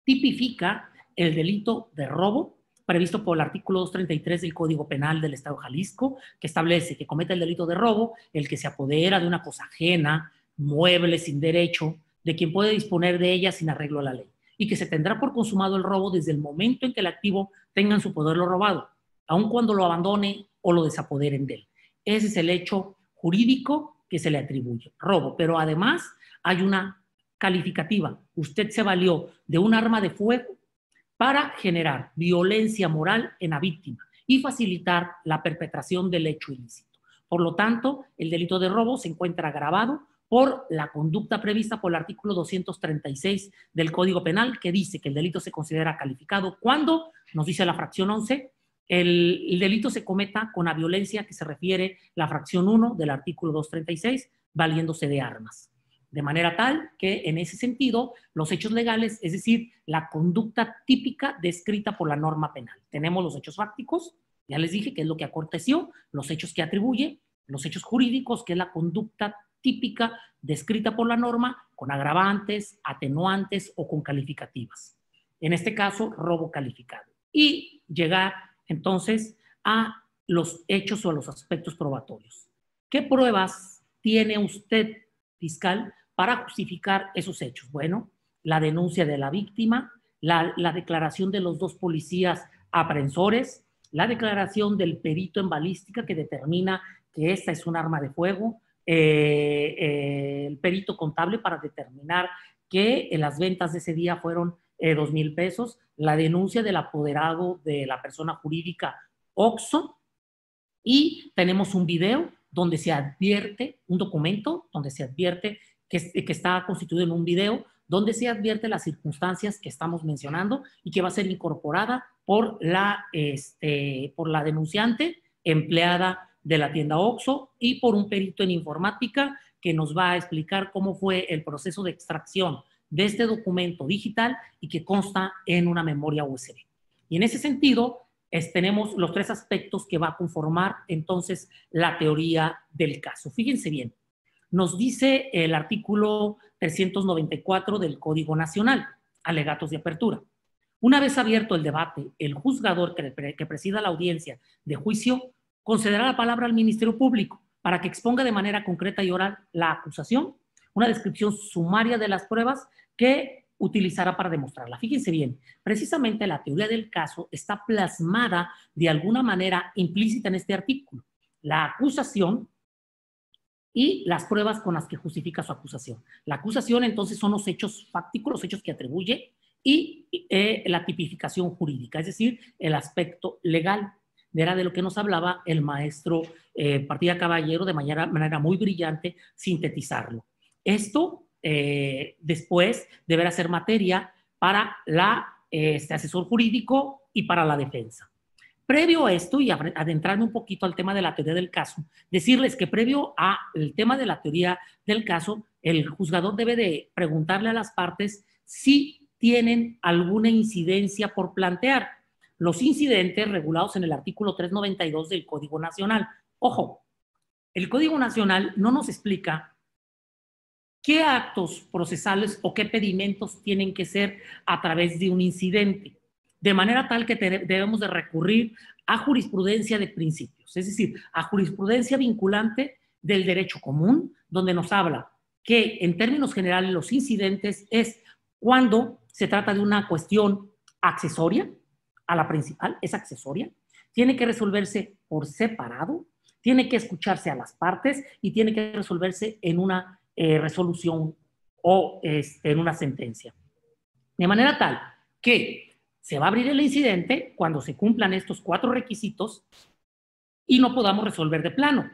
tipifica el delito de robo previsto por el artículo 233 del Código Penal del Estado de Jalisco, que establece que comete el delito de robo el que se apodera de una cosa ajena, mueble, sin derecho, de quien puede disponer de ella sin arreglo a la ley, y que se tendrá por consumado el robo desde el momento en que el activo tenga en su poder lo robado, aun cuando lo abandone o lo desapoderen de él. Ese es el hecho jurídico que se le atribuye, robo, pero además hay una calificativa. Usted se valió de un arma de fuego para generar violencia moral en la víctima y facilitar la perpetración del hecho ilícito. Por lo tanto, el delito de robo se encuentra agravado por la conducta prevista por el artículo 236 del Código Penal, que dice que el delito se considera calificado cuando, nos dice la fracción 11, el delito se cometa con la violencia que se refiere la fracción 1 del artículo 236, valiéndose de armas. De manera tal que, en ese sentido, los hechos legales, es decir, la conducta típica descrita por la norma penal. Tenemos los hechos fácticos, ya les dije que es lo que aconteció, los hechos que atribuye, los hechos jurídicos, que es la conducta típica descrita por la norma, con agravantes, atenuantes o con calificativas. En este caso, robo calificado. Y llegar entonces a los hechos o a los aspectos probatorios. ¿Qué pruebas tiene usted, fiscal, para justificar esos hechos? Bueno, la denuncia de la víctima, la declaración de los 2 policías aprensores, la declaración del perito en balística que determina que esta es un arma de fuego, el perito contable para determinar que las ventas de ese día fueron 2,000 pesos, la denuncia del apoderado de la persona jurídica Oxxo, y tenemos un video donde se advierte, un documento donde se advierte que está constituido en un video, donde se advierte las circunstancias que estamos mencionando y que va a ser incorporada por la denunciante, empleada de la tienda Oxxo, y por un perito en informática que nos va a explicar cómo fue el proceso de extracción de este documento digital y que consta en una memoria USB. Y en ese sentido, tenemos los 3 aspectos que va a conformar entonces la teoría del caso. Fíjense bien, nos dice el artículo 394 del Código Nacional, alegatos de apertura. Una vez abierto el debate, el juzgador que presida la audiencia de juicio concederá la palabra al Ministerio Público para que exponga de manera concreta y oral la acusación, una descripción sumaria de las pruebas que utilizará para demostrarla. Fíjense bien, precisamente la teoría del caso está plasmada de alguna manera implícita en este artículo. La acusación y las pruebas con las que justifica su acusación. La acusación, entonces, son los hechos fácticos, los hechos que atribuye, y la tipificación jurídica, es decir, el aspecto legal. Era de lo que nos hablaba el maestro Partida Caballero de manera muy brillante, sintetizarlo. Esto después deberá ser materia para el asesor jurídico y para la defensa. Previo a esto, y adentrarme un poquito al tema de la teoría del caso, decirles que previo al tema de la teoría del caso, el juzgador debe de preguntarle a las partes si tienen alguna incidencia por plantear. los incidentes regulados en el artículo 392 del Código Nacional. Ojo, el Código Nacional no nos explica qué actos procesales o qué pedimentos tienen que ser a través de un incidente, de manera tal que debemos de recurrir a jurisprudencia de principios, es decir, a jurisprudencia vinculante del derecho común, donde nos habla que en términos generales los incidentes es cuando se trata de una cuestión accesoria a la principal, es accesoria, tiene que resolverse por separado, tiene que escucharse a las partes y tiene que resolverse en una resolución o en una sentencia. De manera tal que se va a abrir el incidente cuando se cumplan estos 4 requisitos y no podamos resolver de plano.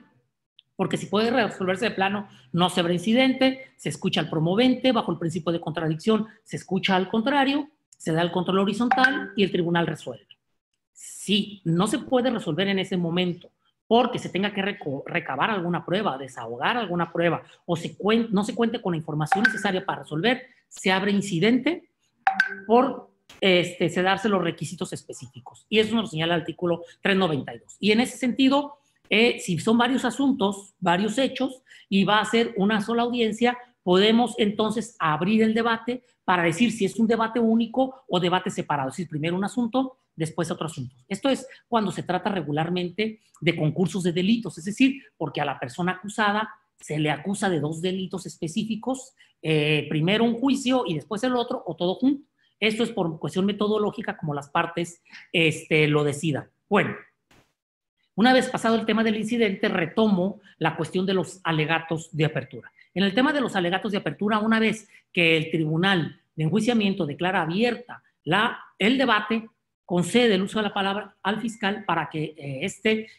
Porque si puede resolverse de plano, no se abre incidente, se escucha al promovente, bajo el principio de contradicción, se escucha al contrario, se da el control horizontal y el tribunal resuelve. Si no se puede resolver en ese momento porque se tenga que recabar alguna prueba, desahogar alguna prueba, o no se cuente con la información necesaria para resolver, se abre incidente por se darse los requisitos específicos. Y eso nos lo señala el artículo 392. Y en ese sentido, si son varios asuntos, varios hechos, y va a ser una sola audiencia, podemos entonces abrir el debate para decir si es un debate único o debate separado. Es decir, primero un asunto, después otro asunto. Esto es cuando se trata regularmente de concursos de delitos, es decir, porque a la persona acusada se le acusa de 2 delitos específicos, primero un juicio y después el otro, o todo junto. Esto es por cuestión metodológica, como las partes lo decidan. Bueno, una vez pasado el tema del incidente, retomo la cuestión de los alegatos de apertura. En el tema de los alegatos de apertura, una vez que el tribunal de enjuiciamiento declara abierta el debate, concede el uso de la palabra al fiscal para que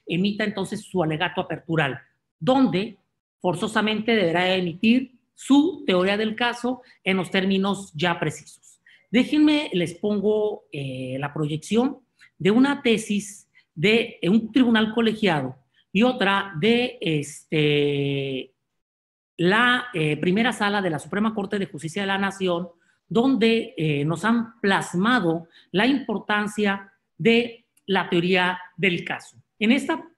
emita entonces su alegato apertural, donde forzosamente deberá emitir su teoría del caso en los términos ya precisos. Déjenme, les pongo la proyección de una tesis de un tribunal colegiado y otra de la primera sala de la Suprema Corte de Justicia de la Nación, donde nos han plasmado la importancia de la teoría del caso. En esta,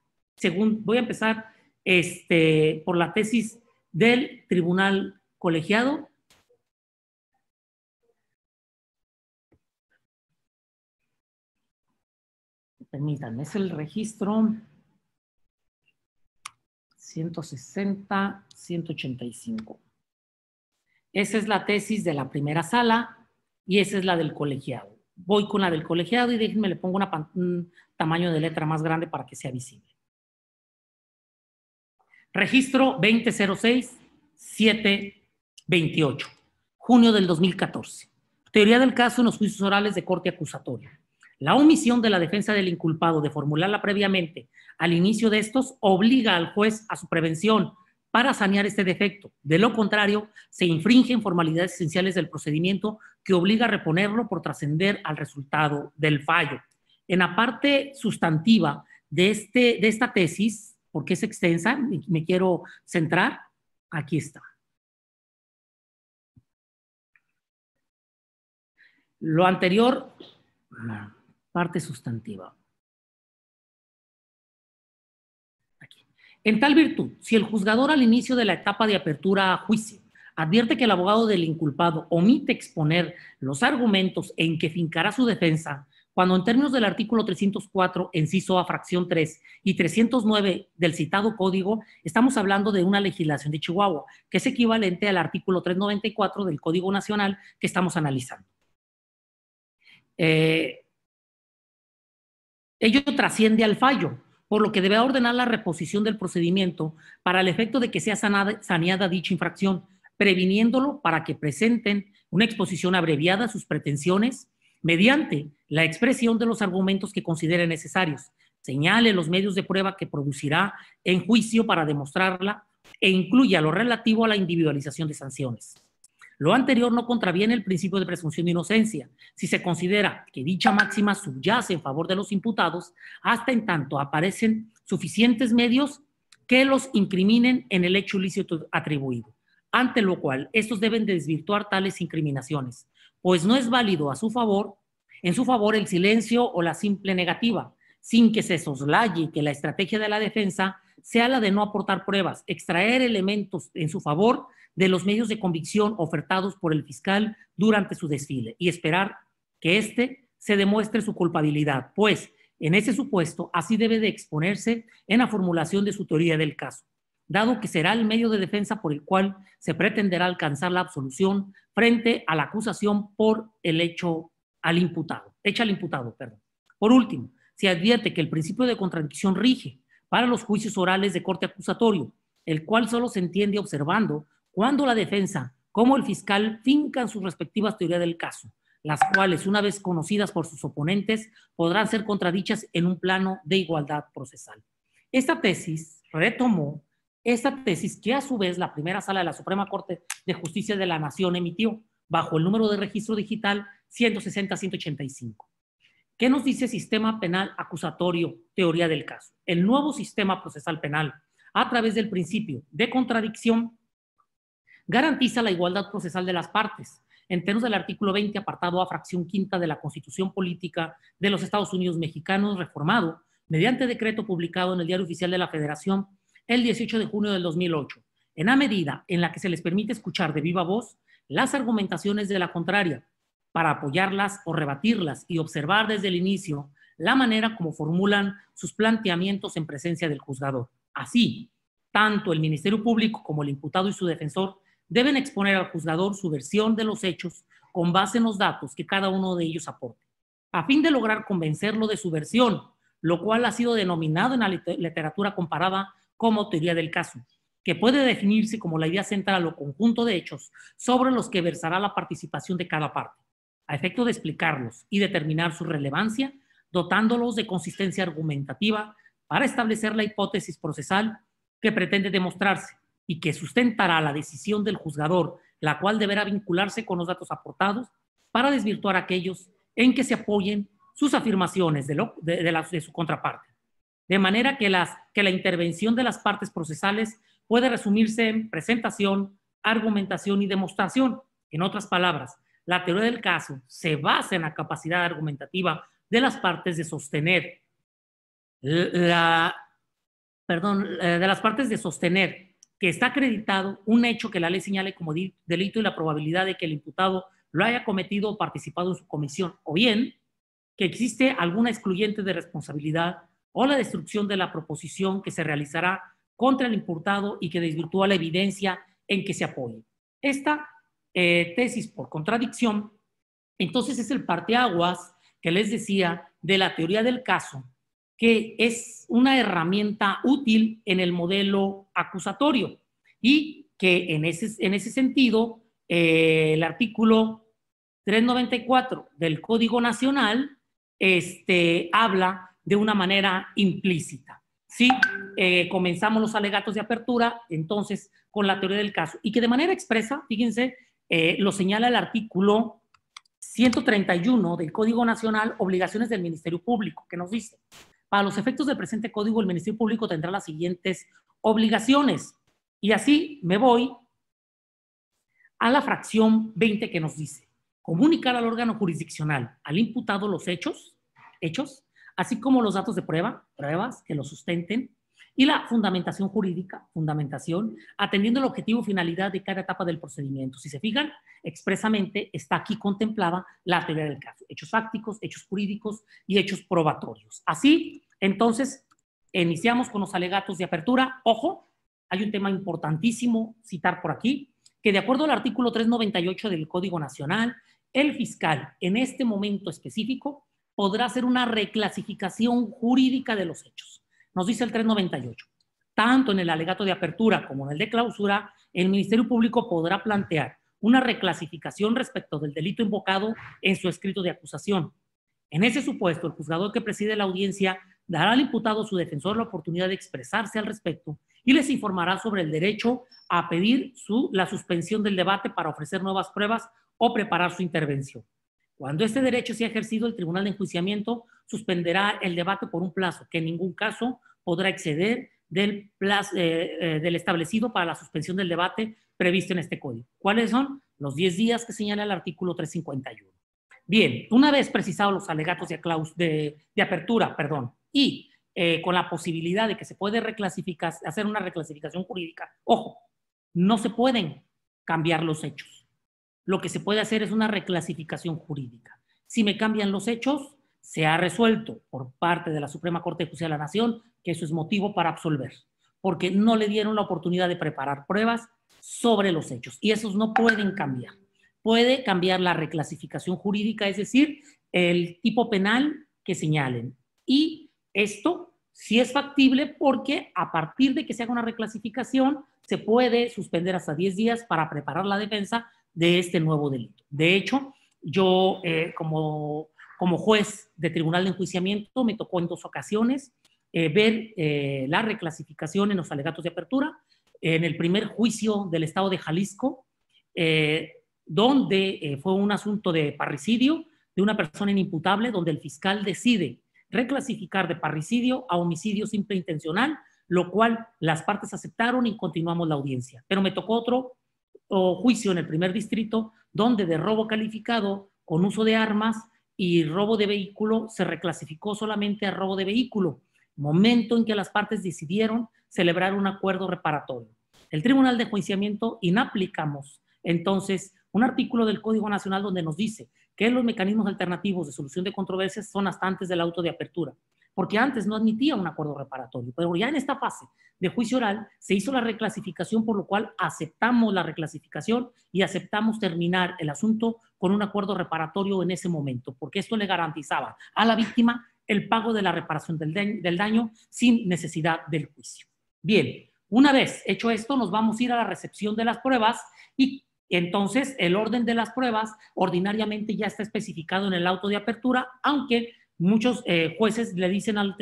voy a empezar por la tesis del tribunal colegiado. Permítanme, es el registro 160-185. Esa es la tesis de la primera sala y esa es la del colegiado. Voy con la del colegiado y déjenme, le pongo un tamaño de letra más grande para que sea visible. Registro 2006-728, junio del 2014. Teoría del caso en los juicios orales de corte acusatoria. La omisión de la defensa del inculpado de formularla previamente al inicio de estos obliga al juez a su prevención para sanear este defecto. De lo contrario, se infringen formalidades esenciales del procedimiento que obliga a reponerlo por trascender al resultado del fallo. En la parte sustantiva de esta tesis, porque es extensa, me quiero centrar, aquí está. Lo anterior, parte sustantiva. Aquí. En tal virtud, si el juzgador al inicio de la etapa de apertura a juicio advierte que el abogado del inculpado omite exponer los argumentos en que fincará su defensa, cuando en términos del artículo 304, inciso A, fracción 3 y 309 del citado código, estamos hablando de una legislación de Chihuahua, que es equivalente al artículo 394 del Código Nacional que estamos analizando. Ello trasciende al fallo, por lo que debe ordenar la reposición del procedimiento para el efecto de que sea saneada dicha infracción, previniéndolo para que presenten una exposición abreviada a sus pretensiones mediante la expresión de los argumentos que considere necesarios, señale los medios de prueba que producirá en juicio para demostrarla e incluya lo relativo a la individualización de sanciones. Lo anterior no contraviene el principio de presunción de inocencia, si se considera que dicha máxima subyace en favor de los imputados, hasta en tanto aparecen suficientes medios que los incriminen en el hecho ilícito atribuido, ante lo cual estos deben desvirtuar tales incriminaciones, pues no es válido a su favor en su favor el silencio o la simple negativa, sin que se soslaye que la estrategia de la defensa sea la de no aportar pruebas, extraer elementos en su favor de los medios de convicción ofertados por el fiscal durante su desfile y esperar que éste se demuestre su culpabilidad, pues en ese supuesto así debe de exponerse en la formulación de su teoría del caso, dado que será el medio de defensa por el cual se pretenderá alcanzar la absolución frente a la acusación por el hecho al imputado. Por último, se advierte que el principio de contradicción rige para los juicios orales de corte acusatorio, el cual solo se entiende observando cuando la defensa como el fiscal fincan sus respectivas teorías del caso, las cuales, una vez conocidas por sus oponentes, podrán ser contradichas en un plano de igualdad procesal. Esta tesis retomó esta tesis que a su vez la primera sala de la Suprema Corte de Justicia de la Nación emitió bajo el número de registro digital 160-185. ¿Qué nos dice Sistema Penal Acusatorio, teoría del caso? El nuevo sistema procesal penal, a través del principio de contradicción, garantiza la igualdad procesal de las partes, en términos del artículo 20, apartado A, fracción quinta de la Constitución Política de los Estados Unidos Mexicanos, reformado mediante decreto publicado en el Diario Oficial de la Federación el 18 de junio del 2008, en la medida en la que se les permite escuchar de viva voz las argumentaciones de la contraria, para apoyarlas o rebatirlas y observar desde el inicio la manera como formulan sus planteamientos en presencia del juzgador. Así, tanto el Ministerio Público como el imputado y su defensor deben exponer al juzgador su versión de los hechos con base en los datos que cada uno de ellos aporte, a fin de lograr convencerlo de su versión, lo cual ha sido denominado en la literatura comparada como teoría del caso, que puede definirse como la idea central o conjunto de hechos sobre los que versará la participación de cada parte, a efecto de explicarlos y determinar su relevancia, dotándolos de consistencia argumentativa para establecer la hipótesis procesal que pretende demostrarse y que sustentará la decisión del juzgador, la cual deberá vincularse con los datos aportados para desvirtuar aquellos en que se apoyen sus afirmaciones de su contraparte. De manera que la intervención de las partes procesales puede resumirse en presentación, argumentación y demostración. En otras palabras, la teoría del caso se basa en la capacidad argumentativa de las partes de sostener que está acreditado un hecho que la ley señale como delito y la probabilidad de que el imputado lo haya cometido o participado en su comisión, o bien que existe alguna excluyente de responsabilidad o la destrucción de la proposición que se realizará contra el imputado y que desvirtúa la evidencia en que se apoye. Esta tesis por contradicción, entonces es el parteaguas que les decía de la teoría del caso, que es una herramienta útil en el modelo acusatorio y que en ese sentido el artículo 394 del Código Nacional habla de una manera implícita. Sí, comenzamos los alegatos de apertura, entonces, con la teoría del caso, y que de manera expresa, fíjense, lo señala el artículo 131 del Código Nacional, obligaciones del Ministerio Público, que nos dice, para los efectos del presente código, el Ministerio Público tendrá las siguientes obligaciones. Y así me voy a la fracción 20 que nos dice, comunicar al órgano jurisdiccional, al imputado los hechos, así como los datos de pruebas que lo sustenten, y la fundamentación jurídica, atendiendo el objetivo y finalidad de cada etapa del procedimiento. Si se fijan, expresamente está aquí contemplada la teoría del caso, hechos fácticos, hechos jurídicos y hechos probatorios. Así, entonces, iniciamos con los alegatos de apertura. Ojo, hay un tema importantísimo citar por aquí, que de acuerdo al artículo 398 del Código Nacional, el fiscal, en este momento específico, podrá hacer una reclasificación jurídica de los hechos. Nos dice el 398. Tanto en el alegato de apertura como en el de clausura, el Ministerio Público podrá plantear una reclasificación respecto del delito invocado en su escrito de acusación. En ese supuesto, el juzgador que preside la audiencia dará al imputado o su defensor la oportunidad de expresarse al respecto y les informará sobre el derecho a pedir la suspensión del debate para ofrecer nuevas pruebas o preparar su intervención. Cuando este derecho sea ejercido, el Tribunal de Enjuiciamiento suspenderá el debate por un plazo que en ningún caso podrá exceder del establecido para la suspensión del debate previsto en este código. ¿Cuáles son? Los 10 días que señala el artículo 351. Bien, una vez precisados los alegatos de apertura, y con la posibilidad de que se puede hacer una reclasificación jurídica, ojo, no se pueden cambiar los hechos. Lo que se puede hacer es una reclasificación jurídica. Si me cambian los hechos, se ha resuelto por parte de la Suprema Corte de Justicia de la Nación que eso es motivo para absolver, porque no le dieron la oportunidad de preparar pruebas sobre los hechos, y esos no pueden cambiar. Puede cambiar la reclasificación jurídica, es decir, el tipo penal que señalen. Y esto sí es factible porque a partir de que se haga una reclasificación, se puede suspender hasta 10 días para preparar la defensa de este nuevo delito. De hecho, yo como juez de tribunal de enjuiciamiento me tocó en 2 ocasiones ver la reclasificación en los alegatos de apertura. En el primer juicio del estado de Jalisco, donde fue un asunto de parricidio de una persona inimputable, donde el fiscal decide reclasificar de parricidio a homicidio simple intencional, lo cual las partes aceptaron y continuamos la audiencia. Pero me tocó otro juicio en el primer distrito, donde de robo calificado con uso de armas y robo de vehículo se reclasificó solamente a robo de vehículo, momento en que las partes decidieron celebrar un acuerdo reparatorio. El Tribunal de Enjuiciamiento inaplicamos entonces un artículo del Código Nacional donde nos dice que los mecanismos alternativos de solución de controversias son hasta antes del auto de apertura, porque antes no admitía un acuerdo reparatorio, pero ya en esta fase de juicio oral se hizo la reclasificación, por lo cual aceptamos la reclasificación y aceptamos terminar el asunto con un acuerdo reparatorio en ese momento, porque esto le garantizaba a la víctima el pago de la reparación del daño sin necesidad del juicio. Bien, una vez hecho esto, nos vamos a ir a la recepción de las pruebas y entonces el orden de las pruebas ordinariamente ya está especificado en el auto de apertura, aunque muchos jueces le dicen al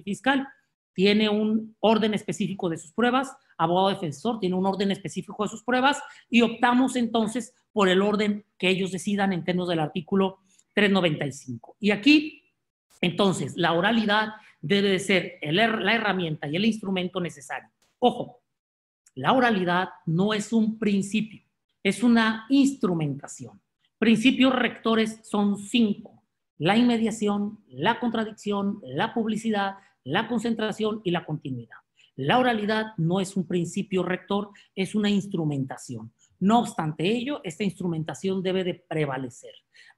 fiscal, tiene un orden específico de sus pruebas, abogado defensor tiene un orden específico de sus pruebas, y optamos entonces por el orden que ellos decidan en términos del artículo 395. Y aquí, entonces, la oralidad debe de ser la herramienta y el instrumento necesario. Ojo, la oralidad no es un principio, es una instrumentación. Principios rectores son 5: la inmediación, la contradicción, la publicidad, la concentración y la continuidad. La oralidad no es un principio rector, es una instrumentación. No obstante ello, esta instrumentación debe de prevalecer.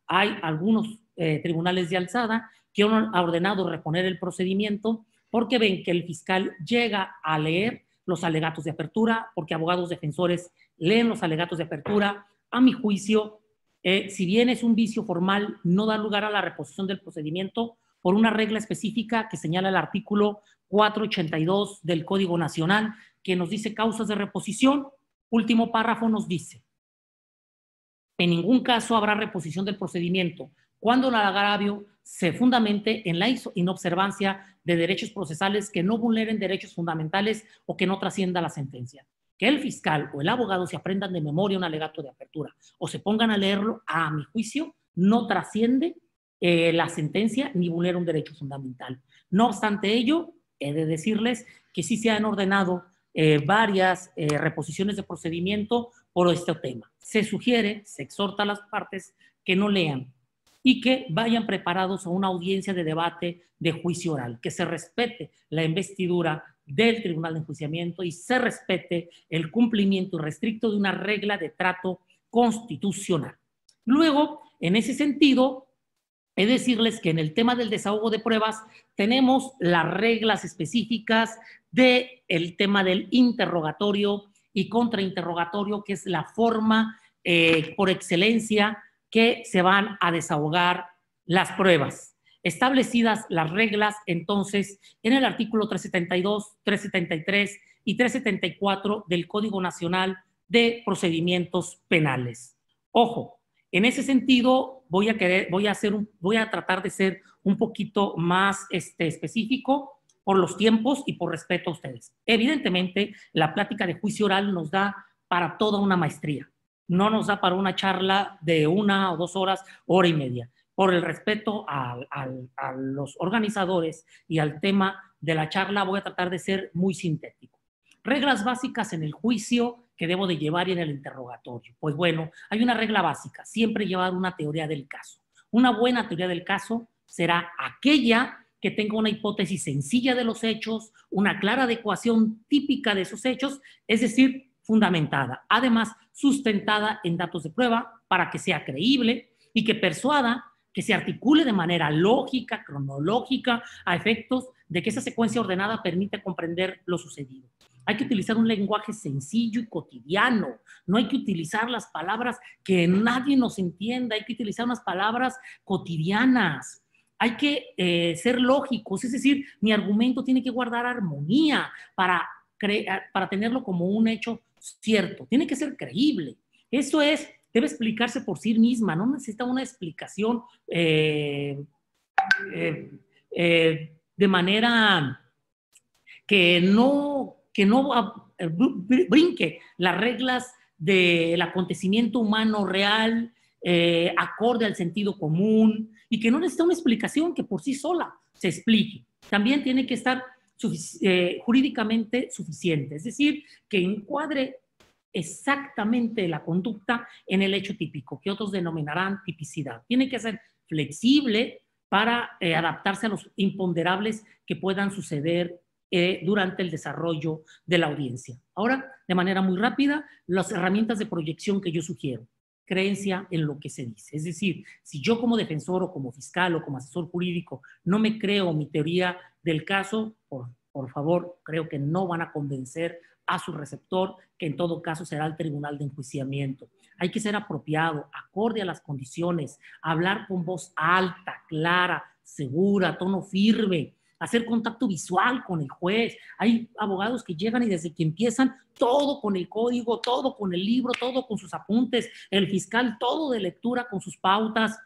Hay algunos tribunales de alzada que han ordenado reponer el procedimiento porque ven que el fiscal llega a leer los alegatos de apertura, porque abogados defensores leen los alegatos de apertura. A mi juicio, si bien es un vicio formal, no da lugar a la reposición del procedimiento por una regla específica que señala el artículo 482 del Código Nacional, que nos dice causas de reposición. Último párrafo nos dice: en ningún caso habrá reposición del procedimiento cuando el agravio se fundamente en la inobservancia de derechos procesales que no vulneren derechos fundamentales o que no trascienda la sentencia. Que el fiscal o el abogado se aprendan de memoria un alegato de apertura o se pongan a leerlo, a mi juicio, no trasciende la sentencia ni vulnera un derecho fundamental. No obstante ello, he de decirles que sí se han ordenado varias reposiciones de procedimiento por este tema. Se sugiere, se exhorta a las partes que no lean y que vayan preparados a una audiencia de debate de juicio oral, que se respete la investidura del Tribunal de Enjuiciamiento y se respete el cumplimiento irrestricto de una regla de trato constitucional. Luego, en ese sentido, he de decirles que en el tema del desahogo de pruebas tenemos las reglas específicas del tema del interrogatorio y contrainterrogatorio, que es la forma por excelencia que se van a desahogar las pruebas. Establecidas las reglas, entonces, en el artículo 372, 373 y 374 del Código Nacional de Procedimientos Penales. Ojo, en ese sentido voy a tratar de ser un poquito más específico por los tiempos y por respeto a ustedes. Evidentemente, la plática de juicio oral nos da para toda una maestría. No nos da para una charla de 1 o 2 horas, hora y media. Por el respeto a los organizadores y al tema de la charla, voy a tratar de ser muy sintético. Reglas básicas en el juicio que debo de llevar y en el interrogatorio. Pues bueno, hay una regla básica: siempre llevar una teoría del caso. Una buena teoría del caso será aquella que tenga una hipótesis sencilla de los hechos, una clara adecuación típica de esos hechos, es decir, fundamentada, además sustentada en datos de prueba para que sea creíble y que persuada, que se articule de manera lógica, cronológica, a efectos de que esa secuencia ordenada permite comprender lo sucedido. Hay que utilizar un lenguaje sencillo y cotidiano. No hay que utilizar las palabras que nadie nos entienda. Hay que utilizar unas palabras cotidianas. Hay que ser lógicos. Es decir, mi argumento tiene que guardar armonía para tenerlo como un hecho cierto. Tiene que ser creíble. Eso es, debe explicarse por sí misma. No necesita una explicación de manera que no brinque las reglas del acontecimiento humano real, acorde al sentido común, y que no necesita una explicación que por sí sola se explique. También tiene que estar jurídicamente suficiente, es decir, que encuadre exactamente la conducta en el hecho típico, que otros denominarán tipicidad. Tiene que ser flexible para adaptarse a los imponderables que puedan suceder durante el desarrollo de la audiencia. Ahora, de manera muy rápida, las herramientas de proyección que yo sugiero. Creencia en lo que se dice. Es decir, si yo como defensor o como fiscal o como asesor jurídico no me creo mi teoría del caso, por favor, creo que no van a convencer a su receptor, que en todo caso será el tribunal de enjuiciamiento. Hay que ser apropiado, acorde a las condiciones, hablar con voz alta, clara, segura, tono firme, hacer contacto visual con el juez. Hay abogados que llegan y desde que empiezan todo con el código, todo con el libro, todo con sus apuntes, el fiscal todo de lectura con sus pautas.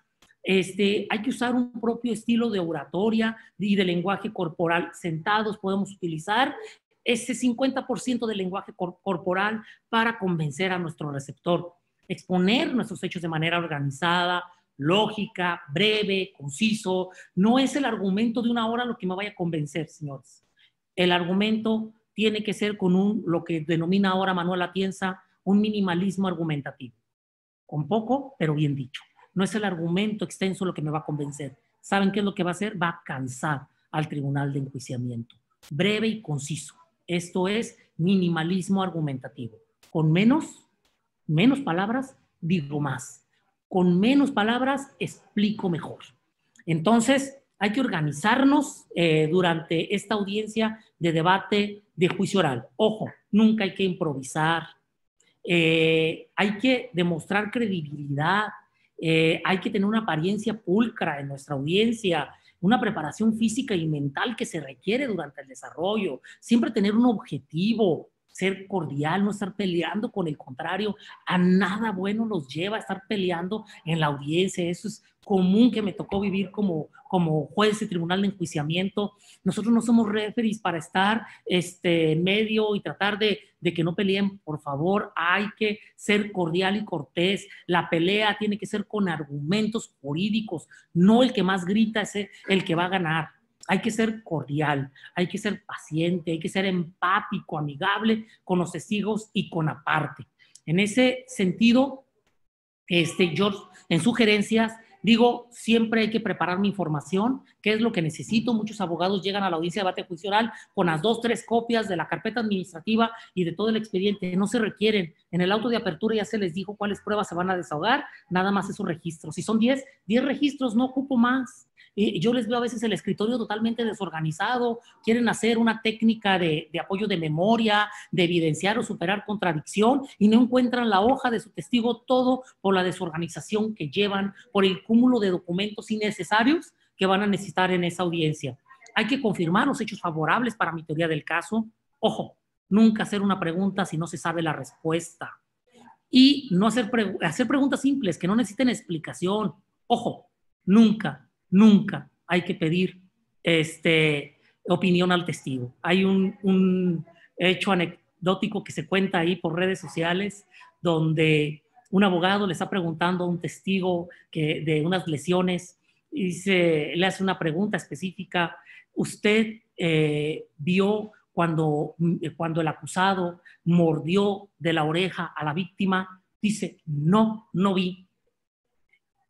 Hay que usar un propio estilo de oratoria y de lenguaje corporal. Sentados podemos utilizar ese 50% del lenguaje corporal para convencer a nuestro receptor. Exponer nuestros hechos de manera organizada, lógica, breve, conciso. No es el argumento de una hora lo que me vaya a convencer, señores. El argumento tiene que ser con lo que denomina ahora Manuel Atienza, un minimalismo argumentativo. Con poco, pero bien dicho. No es el argumento extenso lo que me va a convencer. ¿Saben qué es lo que va a hacer? Va a cansar al tribunal de enjuiciamiento. Breve y conciso. Esto es minimalismo argumentativo. Con menos palabras, digo más. Con menos palabras, explico mejor. Entonces, hay que organizarnos durante esta audiencia de debate de juicio oral. Ojo, nunca hay que improvisar. Hay que demostrar credibilidad. Hay que tener una apariencia pulcra en nuestra audiencia, una preparación física y mental que se requiere durante el desarrollo, siempre tener un objetivo, ser cordial, no estar peleando con el contrario, a nada bueno nos lleva a estar peleando en la audiencia. Eso es común que me tocó vivir como juez de tribunal de enjuiciamiento. Nosotros no somos referees para estar en medio y tratar de que no peleen. Por favor, hay que ser cordial y cortés. La pelea tiene que ser con argumentos jurídicos, no el que más grita es el que va a ganar. Hay que ser cordial, hay que ser paciente, hay que ser empático, amigable con los testigos y con la parte. En ese sentido, yo en sugerencias digo, siempre hay que preparar mi información, qué es lo que necesito. Muchos abogados llegan a la audiencia de debate de juicio oral con las 2, 3 copias de la carpeta administrativa y de todo el expediente. No se requieren. En el auto de apertura ya se les dijo cuáles pruebas se van a desahogar, nada más esos registros. Si son 10 registros, no ocupo más. Yo les veo a veces el escritorio totalmente desorganizado, quieren hacer una técnica de apoyo de memoria, de evidenciar o superar contradicción y no encuentran la hoja de su testigo, todo por la desorganización que llevan, por el cúmulo de documentos innecesarios que van a necesitar en esa audiencia. Hay que confirmar los hechos favorables para mi teoría del caso. Ojo, nunca hacer una pregunta si no se sabe la respuesta. Y no hacer preguntas simples que no necesiten explicación. Ojo, nunca hay que pedir opinión al testigo. Hay un hecho anecdótico que se cuenta ahí por redes sociales donde un abogado le está preguntando a un testigo de unas lesiones y le hace una pregunta específica. ¿Usted vio cuando el acusado mordió de la oreja a la víctima? Dice, no vi.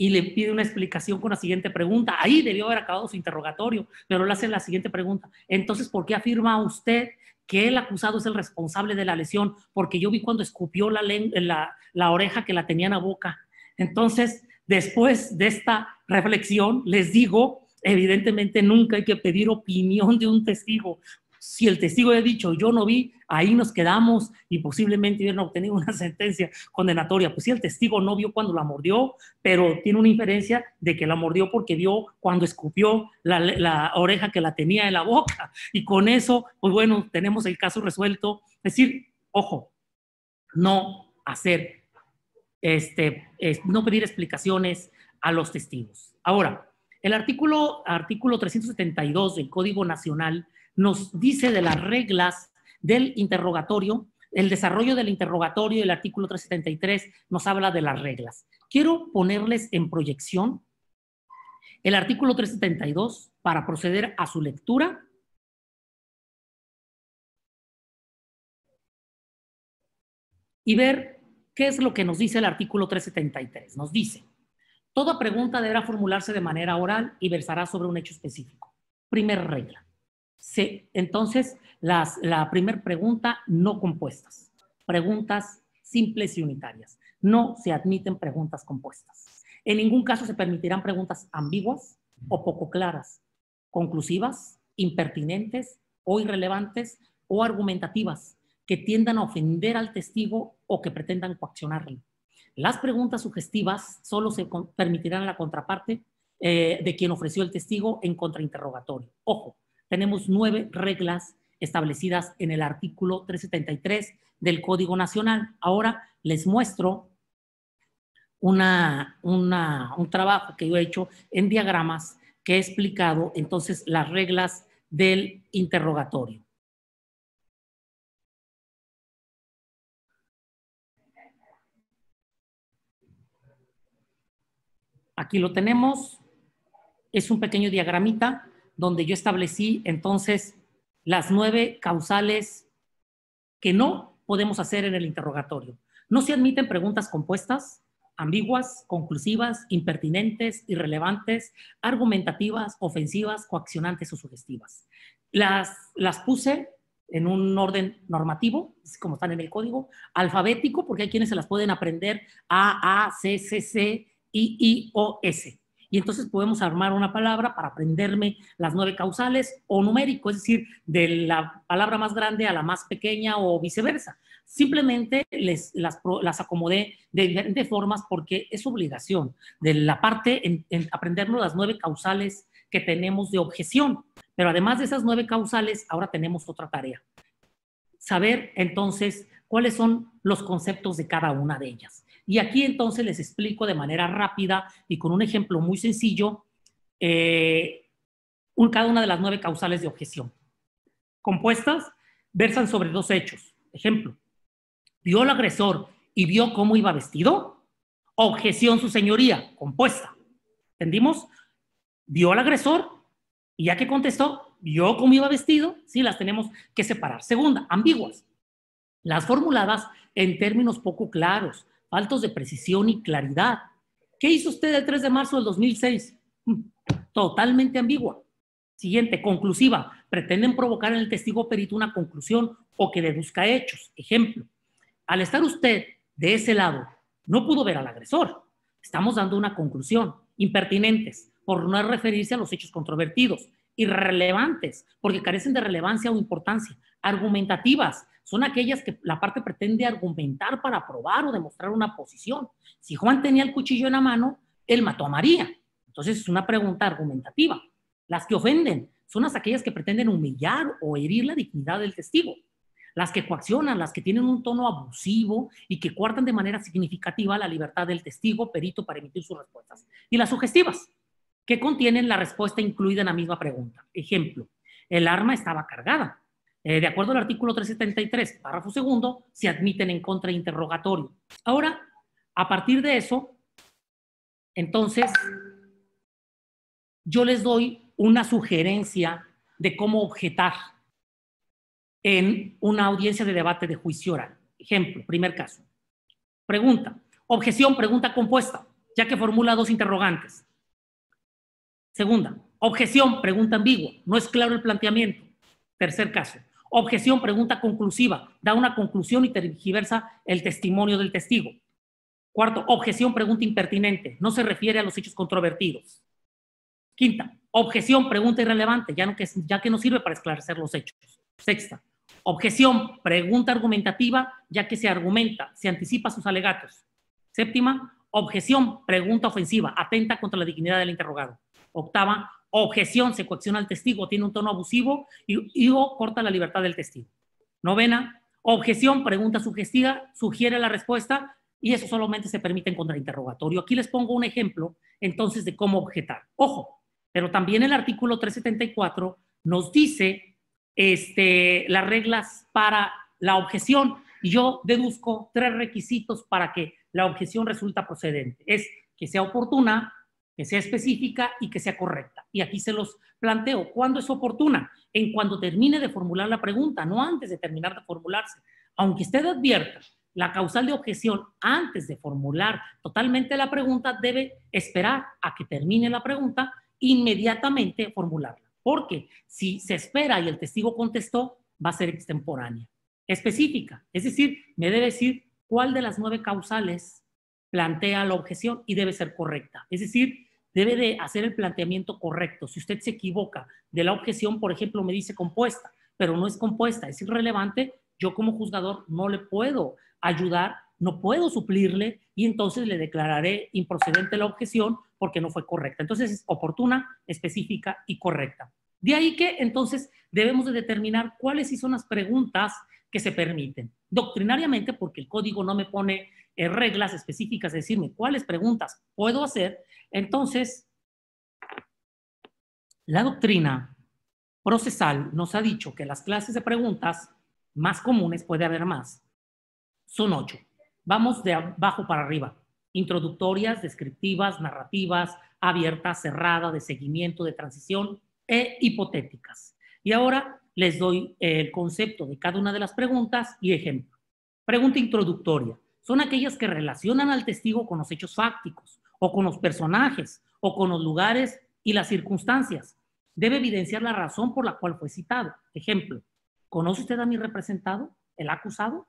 y le pide una explicación con la siguiente pregunta. Ahí debió haber acabado su interrogatorio, pero le hace la siguiente pregunta. Entonces, ¿por qué afirma usted que el acusado es el responsable de la lesión? Porque yo vi cuando escupió la oreja que la tenía en la boca. Entonces, después de esta reflexión, les digo, evidentemente nunca hay que pedir opinión de un testigo. Si el testigo ha dicho, yo no vi, ahí nos quedamos y posiblemente hubieran obtenido una sentencia condenatoria. Pues sí, el testigo no vio cuando la mordió, pero tiene una inferencia de que la mordió porque vio cuando escupió la oreja que la tenía en la boca. Y con eso, pues bueno, tenemos el caso resuelto. Es decir, ojo, no hacer, no pedir explicaciones a los testigos. Ahora, el artículo 372 del Código Nacional nos dice de las reglas del interrogatorio, el desarrollo del interrogatorio. El artículo 373 nos habla de las reglas. Quiero ponerles en proyección el artículo 372 para proceder a su lectura. Y ver qué es lo que nos dice el artículo 373. Nos dice, toda pregunta deberá formularse de manera oral y versará sobre un hecho específico. Primera regla. Entonces, la primera pregunta, no compuestas. Preguntas simples y unitarias. No se admiten preguntas compuestas. En ningún caso se permitirán preguntas ambiguas o poco claras, conclusivas, impertinentes o irrelevantes o argumentativas que tiendan a ofender al testigo o que pretendan coaccionarlo. Las preguntas sugestivas solo se permitirán a la contraparte de quien ofreció el testigo en contrainterrogatorio. Ojo, tenemos 9 reglas establecidas en el artículo 373 del Código Nacional. Ahora les muestro un trabajo que yo he hecho en diagramas que he explicado entonces las reglas del interrogatorio. Aquí lo tenemos. Es un pequeño diagramita donde yo establecí entonces las 9 causales que no podemos hacer en el interrogatorio. No se admiten preguntas compuestas, ambiguas, conclusivas, impertinentes, irrelevantes, argumentativas, ofensivas, coaccionantes o sugestivas. Las puse en un orden normativo, como están en el código, alfabético, porque hay quienes se las pueden aprender A, C, C, C, I, O, S. Y entonces podemos armar una palabra para aprenderme las 9 causales, o numérico, es decir, de la palabra más grande a la más pequeña o viceversa. Simplemente las acomodé de diferentes formas porque es obligación de la parte en aprendernos las 9 causales que tenemos de objeción. Pero además de esas 9 causales, ahora tenemos otra tarea. Saber entonces cuáles son los conceptos de cada una de ellas. Y aquí entonces les explico de manera rápida y con un ejemplo muy sencillo cada una de las 9 causales de objeción. Compuestas, versan sobre 2 hechos. Ejemplo, ¿vio al agresor y vio cómo iba vestido? Objeción, su señoría, compuesta. ¿Entendimos? ¿Vio al agresor? Y ya que contestó, ¿vio cómo iba vestido? Sí, las tenemos que separar. Segunda, ambiguas. Las formuladas en términos poco claros, faltos de precisión y claridad. ¿Qué hizo usted el 3 de marzo del 2006? Totalmente ambigua. Siguiente, conclusiva. Pretenden provocar en el testigo perito una conclusión o que deduzca hechos. Ejemplo, al estar usted de ese lado, no pudo ver al agresor. Estamos dando una conclusión. Impertinentes, por no referirse a los hechos controvertidos. Irrelevantes, porque carecen de relevancia o importancia. Argumentativas, son aquellas que la parte pretende argumentar para probar o demostrar una posición. Si Juan tenía el cuchillo en la mano, él mató a María. Entonces es una pregunta argumentativa. Las que ofenden son aquellas que pretenden humillar o herir la dignidad del testigo. Las que coaccionan, las que tienen un tono abusivo y que coartan de manera significativa la libertad del testigo perito para emitir sus respuestas. Y las sugestivas, que contienen la respuesta incluida en la misma pregunta. Ejemplo, el arma estaba cargada. De acuerdo al artículo 373, párrafo segundo, se admiten en contrainterrogatorio. Ahora, a partir de eso, entonces, yo les doy una sugerencia de cómo objetar en una audiencia de debate de juicio oral. Ejemplo, primer caso. Pregunta. Objeción, pregunta compuesta. ya que formula dos interrogantes. Segunda, objeción, pregunta ambigua, no es claro el planteamiento. Tercer caso, objeción, pregunta conclusiva, da una conclusión y tergiversa el testimonio del testigo. Cuarto, objeción, pregunta impertinente, no se refiere a los hechos controvertidos. Quinta, objeción, pregunta irrelevante, ya que no sirve para esclarecer los hechos. Sexta, objeción, pregunta argumentativa, ya que se argumenta, se anticipa sus alegatos. Séptima, objeción, pregunta ofensiva, atenta contra la dignidad del interrogado. Octava, objeción, se coacciona al testigo, tiene un tono abusivo y o corta la libertad del testigo. Novena, objeción, pregunta sugestiva, sugiere la respuesta y eso solamente se permite en contrainterrogatorio. Aquí les pongo un ejemplo entonces de cómo objetar. Ojo, pero también el artículo 374 nos dice las reglas para la objeción y yo deduzco 3 requisitos para que la objeción resulta procedente. Es que sea oportuna, que sea específica y que sea correcta. Y aquí se los planteo. ¿Cuándo es oportuna? En cuando termine de formular la pregunta, no antes de terminar de formularse. Aunque usted advierta la causal de objeción antes de formular totalmente la pregunta, debe esperar a que termine la pregunta, inmediatamente formularla. Porque si se espera y el testigo contestó, va a ser extemporánea. Específica, es decir, me debe decir cuál de las 9 causales plantea la objeción y debe ser correcta. Es decir, debe de hacer el planteamiento correcto. Si usted se equivoca de la objeción, por ejemplo, me dice compuesta, pero no es compuesta, es irrelevante, yo como juzgador no le puedo ayudar, no puedo suplirle y entonces le declararé improcedente la objeción porque no fue correcta. Entonces es oportuna, específica y correcta. De ahí que entonces debemos de determinar cuáles sí son las preguntas que se permiten. Doctrinariamente, porque el código no me pone reglas específicas, decirme cuáles preguntas puedo hacer, entonces la doctrina procesal nos ha dicho que las clases de preguntas más comunes, puede haber más, son 8. Vamos de abajo para arriba. Introductorias, descriptivas, narrativas, abiertas, cerradas, de seguimiento, de transición e hipotéticas. Y ahora les doy el concepto de cada una de las preguntas y ejemplo. Pregunta introductoria. Son aquellas que relacionan al testigo con los hechos fácticos, o con los personajes, o con los lugares y las circunstancias. Debe evidenciar la razón por la cual fue citado. Ejemplo, ¿conoce usted a mi representado, el acusado?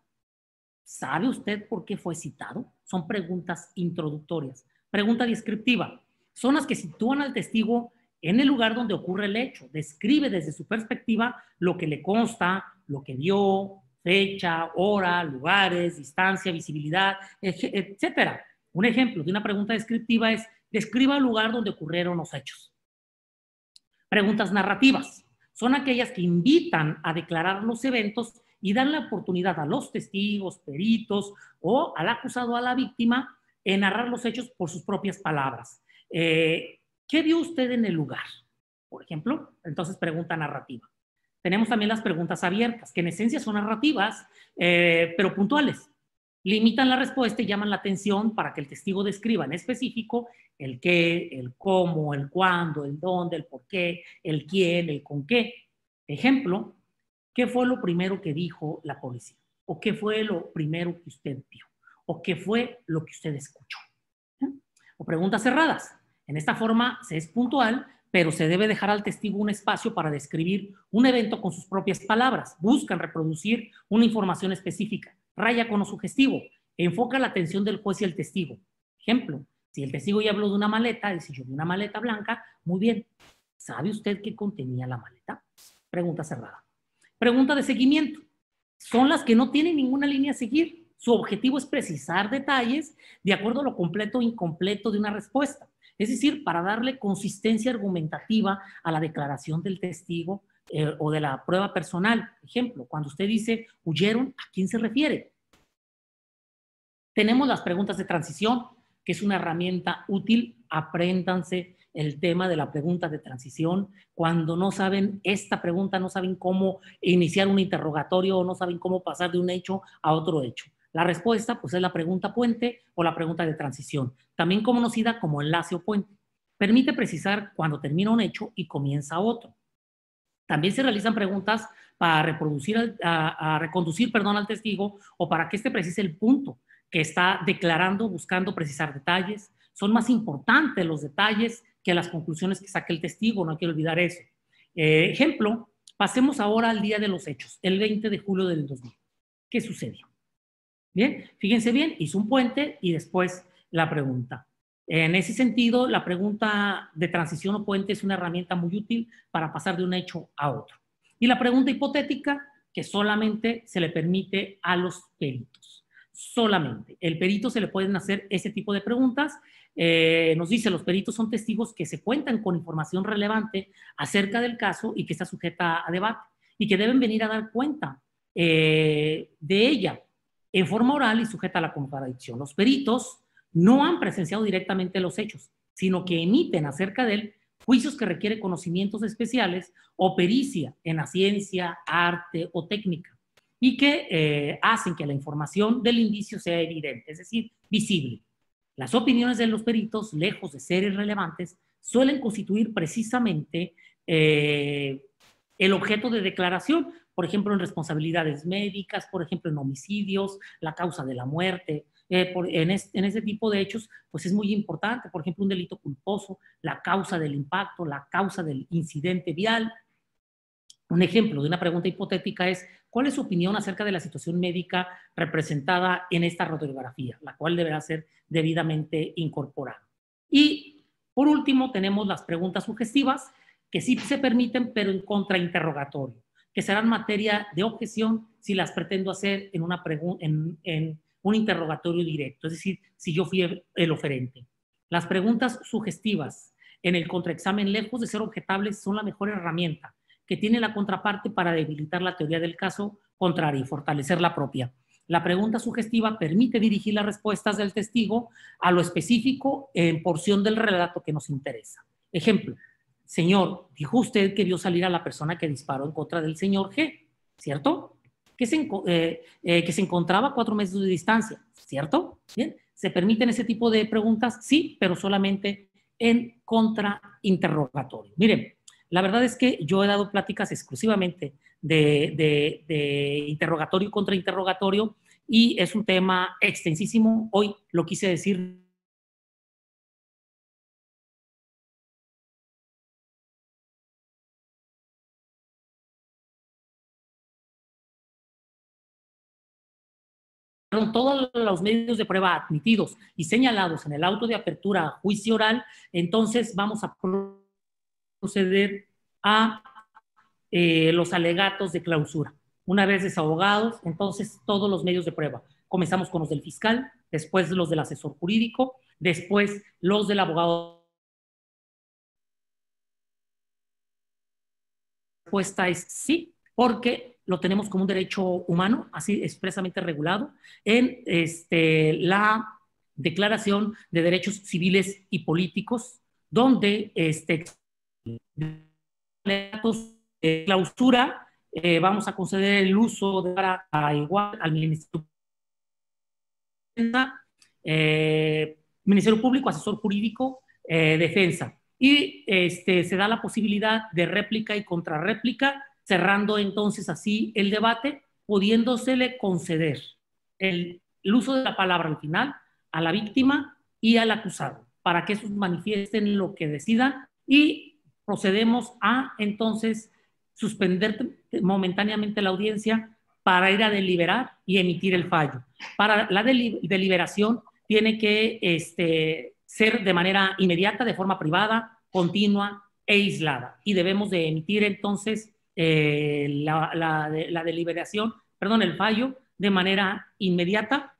¿Sabe usted por qué fue citado? Son preguntas introductorias. Pregunta descriptiva. Son las que sitúan al testigo en el lugar donde ocurre el hecho. Describe desde su perspectiva lo que le consta, lo que vio, fecha, hora, lugares, distancia, visibilidad, etcétera. Un ejemplo de una pregunta descriptiva es: describa el lugar donde ocurrieron los hechos. Preguntas narrativas. Son aquellas que invitan a declarar los eventos y dan la oportunidad a los testigos, peritos o al acusado, a la víctima, en narrar los hechos por sus propias palabras. ¿Qué vio usted en el lugar? Por ejemplo, entonces pregunta narrativa. Tenemos también las preguntas abiertas, que en esencia son narrativas, pero puntuales. Limitan la respuesta y llaman la atención para que el testigo describa en específico el qué, el cómo, el cuándo, el dónde, el por qué, el quién, el con qué. Ejemplo, ¿qué fue lo primero que dijo la policía? ¿O qué fue lo primero que usted vio? ¿O qué fue lo que usted escuchó? O preguntas cerradas. En esta forma se es puntual, pero se debe dejar al testigo un espacio para describir un evento con sus propias palabras. Buscan reproducir una información específica. Raya con lo sugestivo. Enfoca la atención del juez y el testigo. Ejemplo, si el testigo ya habló de una maleta, dice: yo vi una maleta blanca, muy bien. ¿Sabe usted qué contenía la maleta? Pregunta cerrada. Pregunta de seguimiento. Son las que no tienen ninguna línea a seguir. Su objetivo es precisar detalles de acuerdo a lo completo o incompleto de una respuesta. Es decir, para darle consistencia argumentativa a la declaración del testigo o de la prueba personal. Ejemplo, cuando usted dice huyeron, ¿a quién se refiere? Tenemos las preguntas de transición, que es una herramienta útil. Apréndanse el tema de la pregunta de transición. Cuando no saben esta pregunta, no saben cómo iniciar un interrogatorio o no saben cómo pasar de un hecho a otro hecho. La respuesta, pues, es la pregunta puente o la pregunta de transición, también conocida como enlace o puente. Permite precisar cuando termina un hecho y comienza otro. También se realizan preguntas para reconducir al testigo o para que éste precise el punto que está declarando, buscando precisar detalles. Son más importantes los detalles que las conclusiones que saque el testigo, no hay que olvidar eso. Ejemplo, pasemos ahora al día de los hechos, el 20 de julio del 2000. ¿Qué sucedió? Bien, fíjense bien, hizo un puente y después la pregunta. En ese sentido, la pregunta de transición o puente es una herramienta muy útil para pasar de un hecho a otro. Y la pregunta hipotética, que solamente se le permite a los peritos. Solamente. El perito se le pueden hacer ese tipo de preguntas. Nos dice, los peritos son testigos que se cuentan con información relevante acerca del caso y que está sujeta a debate y que deben venir a dar cuenta de ella en forma oral y sujeta a la contradicción. Los peritos no han presenciado directamente los hechos, sino que emiten acerca de él juicios que requieren conocimientos especiales o pericia en la ciencia, arte o técnica, y que hacen que la información del indicio sea evidente, es decir, visible. Las opiniones de los peritos, lejos de ser irrelevantes, suelen constituir precisamente el objeto de declaración, por ejemplo, en responsabilidades médicas, por ejemplo, en homicidios, la causa de la muerte. En ese tipo de hechos, pues es muy importante, por ejemplo, un delito culposo, la causa del impacto, la causa del incidente vial. Un ejemplo de una pregunta hipotética es, ¿cuál es su opinión acerca de la situación médica representada en esta radiografía, la cual deberá ser debidamente incorporada? Y, por último, tenemos las preguntas sugestivas, que sí se permiten, pero en contrainterrogatorio, que serán materia de objeción si las pretendo hacer en un interrogatorio directo, es decir, si yo fui el oferente. Las preguntas sugestivas en el contraexamen, lejos de ser objetables, son la mejor herramienta que tiene la contraparte para debilitar la teoría del caso contrario y fortalecer la propia. La pregunta sugestiva permite dirigir las respuestas del testigo a lo específico en porción del relato que nos interesa. Ejemplo, señor, dijo usted que vio salir a la persona que disparó en contra del señor G, ¿cierto? Que se encontraba a 4 metros de distancia, ¿cierto? Bien, ¿se permiten ese tipo de preguntas? Sí, pero solamente en contrainterrogatorio. Miren, la verdad es que yo he dado pláticas exclusivamente de interrogatorio y contrainterrogatorio y es un tema extensísimo. Hoy lo quise decir todos los medios de prueba admitidos y señalados en el auto de apertura a juicio oral, entonces vamos a proceder a los alegatos de clausura. Una vez desahogados, entonces todos los medios de prueba. Comenzamos con los del fiscal, después los del asesor jurídico, después los del abogado. La respuesta es sí, porque lo tenemos como un derecho humano, así expresamente regulado, en la Declaración de Derechos Civiles y Políticos, donde de clausura vamos a conceder el uso de para igual al Ministerio Público, asesor jurídico, defensa. Y se da la posibilidad de réplica y contrarréplica, cerrando entonces así el debate, pudiéndosele conceder el uso de la palabra al final a la víctima y al acusado, para que esos manifiesten lo que decidan y procedemos a entonces suspender momentáneamente la audiencia para ir a deliberar y emitir el fallo. Para la deliberación tiene que ser de manera inmediata, de forma privada, continua e aislada. Y debemos de emitir entonces la deliberación, perdón, el fallo de manera inmediata,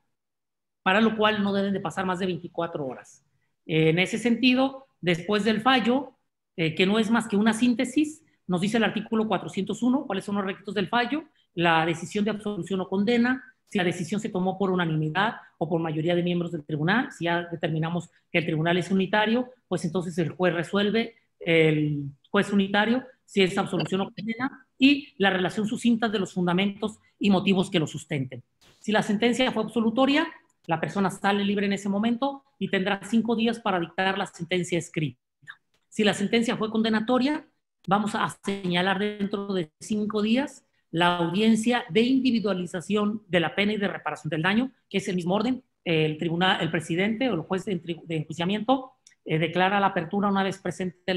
para lo cual no deben de pasar más de 24 horas. En ese sentido, después del fallo, que no es más que una síntesis, nos dice el artículo 401 cuáles son los requisitos del fallo, la decisión de absolución o condena, si la decisión se tomó por unanimidad o por mayoría de miembros del tribunal, si ya determinamos que el tribunal es unitario, pues entonces el juez resuelve, el juez unitario, si es absolución o condena, y la relación sucinta de los fundamentos y motivos que lo sustenten. Si la sentencia fue absolutoria, la persona sale libre en ese momento y tendrá 5 días para dictar la sentencia escrita. Si la sentencia fue condenatoria, vamos a señalar dentro de 5 días la audiencia de individualización de la pena y de reparación del daño, que es el mismo orden el presidente o el juez de enjuiciamiento declara la apertura una vez presentes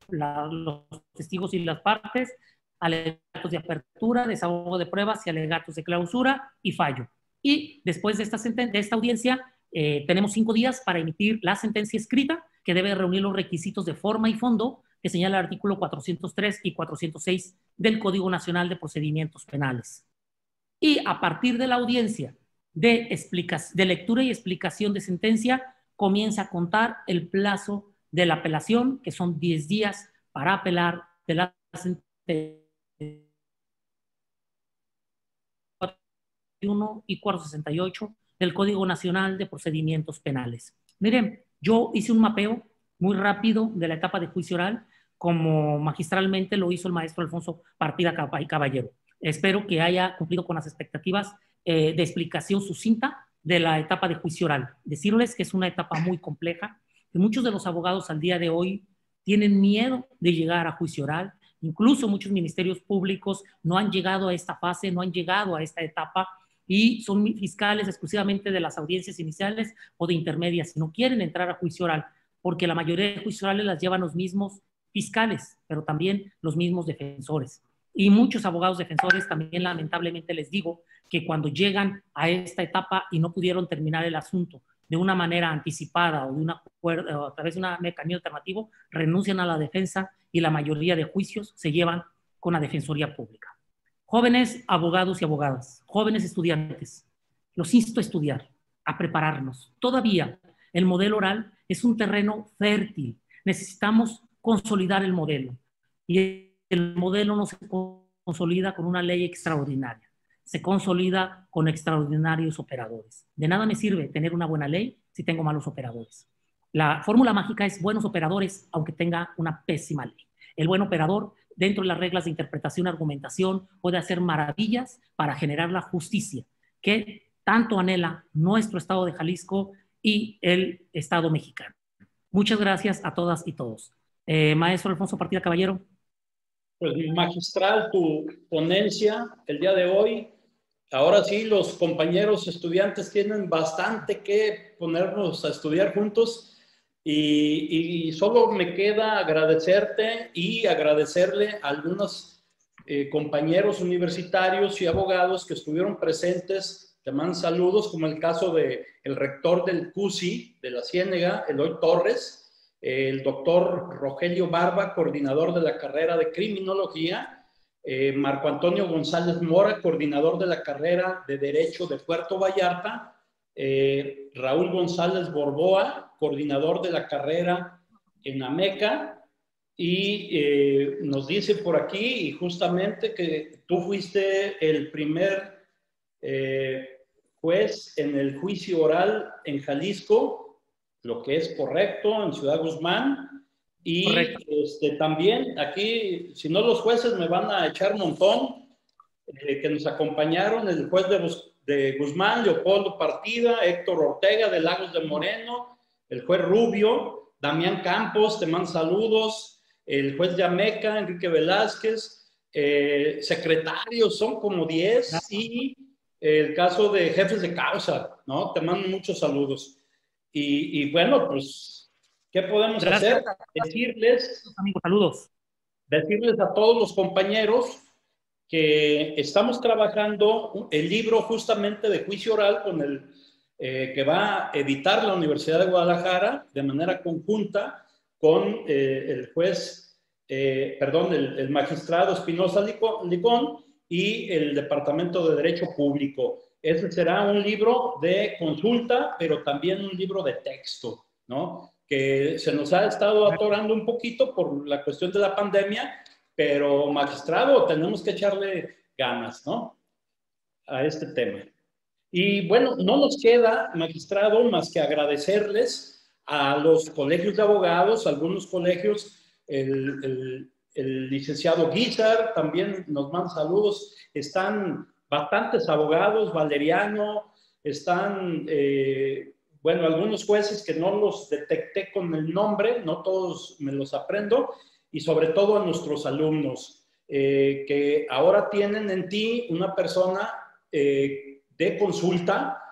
los testigos y las partes, alegatos de apertura, desahogo de pruebas y alegatos de clausura y fallo. Y después de esta audiencia, tenemos 5 días para emitir la sentencia escrita, que debe reunir los requisitos de forma y fondo que señala el artículo 403 y 406 del Código Nacional de Procedimientos Penales. Y a partir de la audiencia de lectura y explicación de sentencia, comienza a contar el plazo de la apelación, que son 10 días para apelar de la sentencia 461 y 468 del Código Nacional de Procedimientos Penales. Miren, yo hice un mapeo muy rápido de la etapa de juicio oral, como magistralmente lo hizo el maestro Alfonso Partida Caballero. Espero que haya cumplido con las expectativas de explicación sucinta de la etapa de juicio oral. Decirles que es una etapa muy compleja, que muchos de los abogados al día de hoy tienen miedo de llegar a juicio oral. Incluso muchos ministerios públicos no han llegado a esta fase, no han llegado a esta etapa, y son fiscales exclusivamente de las audiencias iniciales o de intermedias, y no quieren entrar a juicio oral, porque la mayoría de juicios orales las llevan los mismos fiscales, pero también los mismos defensores. Y muchos abogados defensores también, lamentablemente, les digo que cuando llegan a esta etapa y no pudieron terminar el asunto de una manera anticipada o a través de un mecanismo alternativo, renuncian a la defensa y la mayoría de juicios se llevan con la Defensoría Pública. Jóvenes abogados y abogadas, jóvenes estudiantes, los insto a estudiar, a prepararnos. Todavía el modelo oral es un terreno fértil. Necesitamos consolidar el modelo. Y el modelo no se consolida con una ley extraordinaria, se consolida con extraordinarios operadores. De nada me sirve tener una buena ley si tengo malos operadores. La fórmula mágica es buenos operadores, aunque tenga una pésima ley. El buen operador, dentro de las reglas de interpretación y argumentación, puede hacer maravillas para generar la justicia que tanto anhela nuestro estado de Jalisco y el Estado mexicano. Muchas gracias a todas y todos. Maestro Alfonso Partida Caballero. Pues magistral tu ponencia el día de hoy. Ahora sí, los compañeros estudiantes tienen bastante que ponernos a estudiar juntos y solo me queda agradecerte y agradecerle a algunos compañeros universitarios y abogados que estuvieron presentes. Te mandan saludos, como el caso del rector del CUSI de la Ciénega, Eloy Torres, el doctor Rogelio Barba, coordinador de la carrera de Criminología, Marco Antonio González Mora, coordinador de la carrera de Derecho de Puerto Vallarta, Raúl González Borboa, coordinador de la carrera en Ameca, y nos dice por aquí, y justamente que tú fuiste el primer juez en el juicio oral en Jalisco, lo que es correcto, en Ciudad Guzmán. Y también aquí, si no los jueces me van a echar un montón, que nos acompañaron, el juez de Guzmán, Leopoldo Partida, Héctor Ortega de Lagos de Moreno, el juez Rubio, Damián Campos, te mando saludos, el juez de Ameca, Enrique Velázquez, secretarios, son como 10, y el caso de jefes de causa, ¿no? Te mando muchos saludos. Y bueno, pues, ¿qué podemos hacer? Decirles, saludos. Decirles a todos los compañeros que estamos trabajando el libro justamente de juicio oral con el que va a editar la Universidad de Guadalajara de manera conjunta con el juez, el magistrado Espinosa Licón y el Departamento de Derecho Público. Ese será un libro de consulta, pero también un libro de texto, ¿no? Que se nos ha estado atorando un poquito por la cuestión de la pandemia, pero magistrado, tenemos que echarle ganas, ¿no? A este tema. Y bueno, no nos queda, magistrado, más que agradecerles a los colegios de abogados, algunos colegios, el licenciado Guizar también nos manda saludos, están bastantes abogados, Valeriano, están, bueno, algunos jueces que no los detecté con el nombre, no todos me los aprendo, y sobre todo a nuestros alumnos, que ahora tienen en ti una persona de consulta,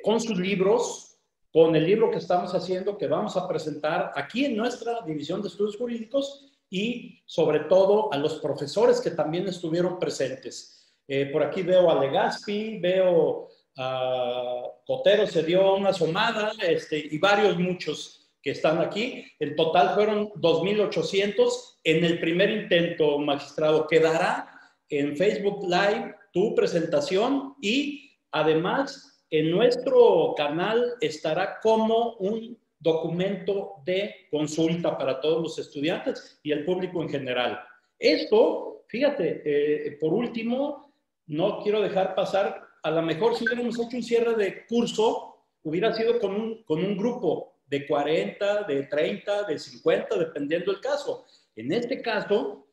con sus libros, con el libro que estamos haciendo, que vamos a presentar aquí en nuestra División de Estudios Jurídicos, y sobre todo a los profesores que también estuvieron presentes. Por aquí veo a Legaspi, veo a Cotero, se dio una asomada, y muchos que están aquí. En total fueron 2,800 en el primer intento, magistrado. Quedará en Facebook Live tu presentación y además en nuestro canal estará como un documento de consulta para todos los estudiantes y el público en general. Esto, fíjate, por último, no quiero dejar pasar, a lo mejor si hubiéramos hecho un cierre de curso, hubiera sido con un grupo de 40, de 30, de 50, dependiendo del caso. En este caso,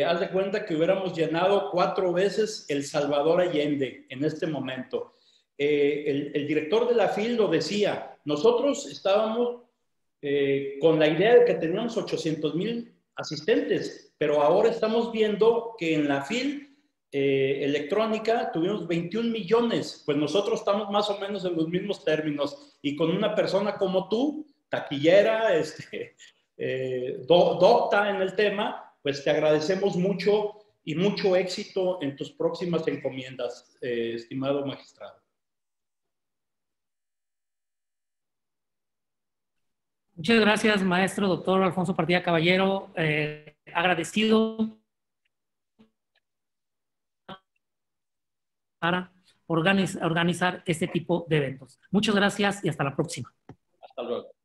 haz de cuenta que hubiéramos llenado 4 veces el Salvador Allende en este momento. El director de la FIL lo decía, nosotros estábamos con la idea de que teníamos 800,000 asistentes, pero ahora estamos viendo que en la FIL electrónica tuvimos 21 millones, pues nosotros estamos más o menos en los mismos términos, y con una persona como tú, taquillera, docta en el tema, pues te agradecemos mucho y mucho éxito en tus próximas encomiendas, estimado magistrado. Muchas gracias, maestro doctor Alfonso Partida Caballero. Agradecido para organizar este tipo de eventos. Muchas gracias y hasta la próxima. Hasta luego.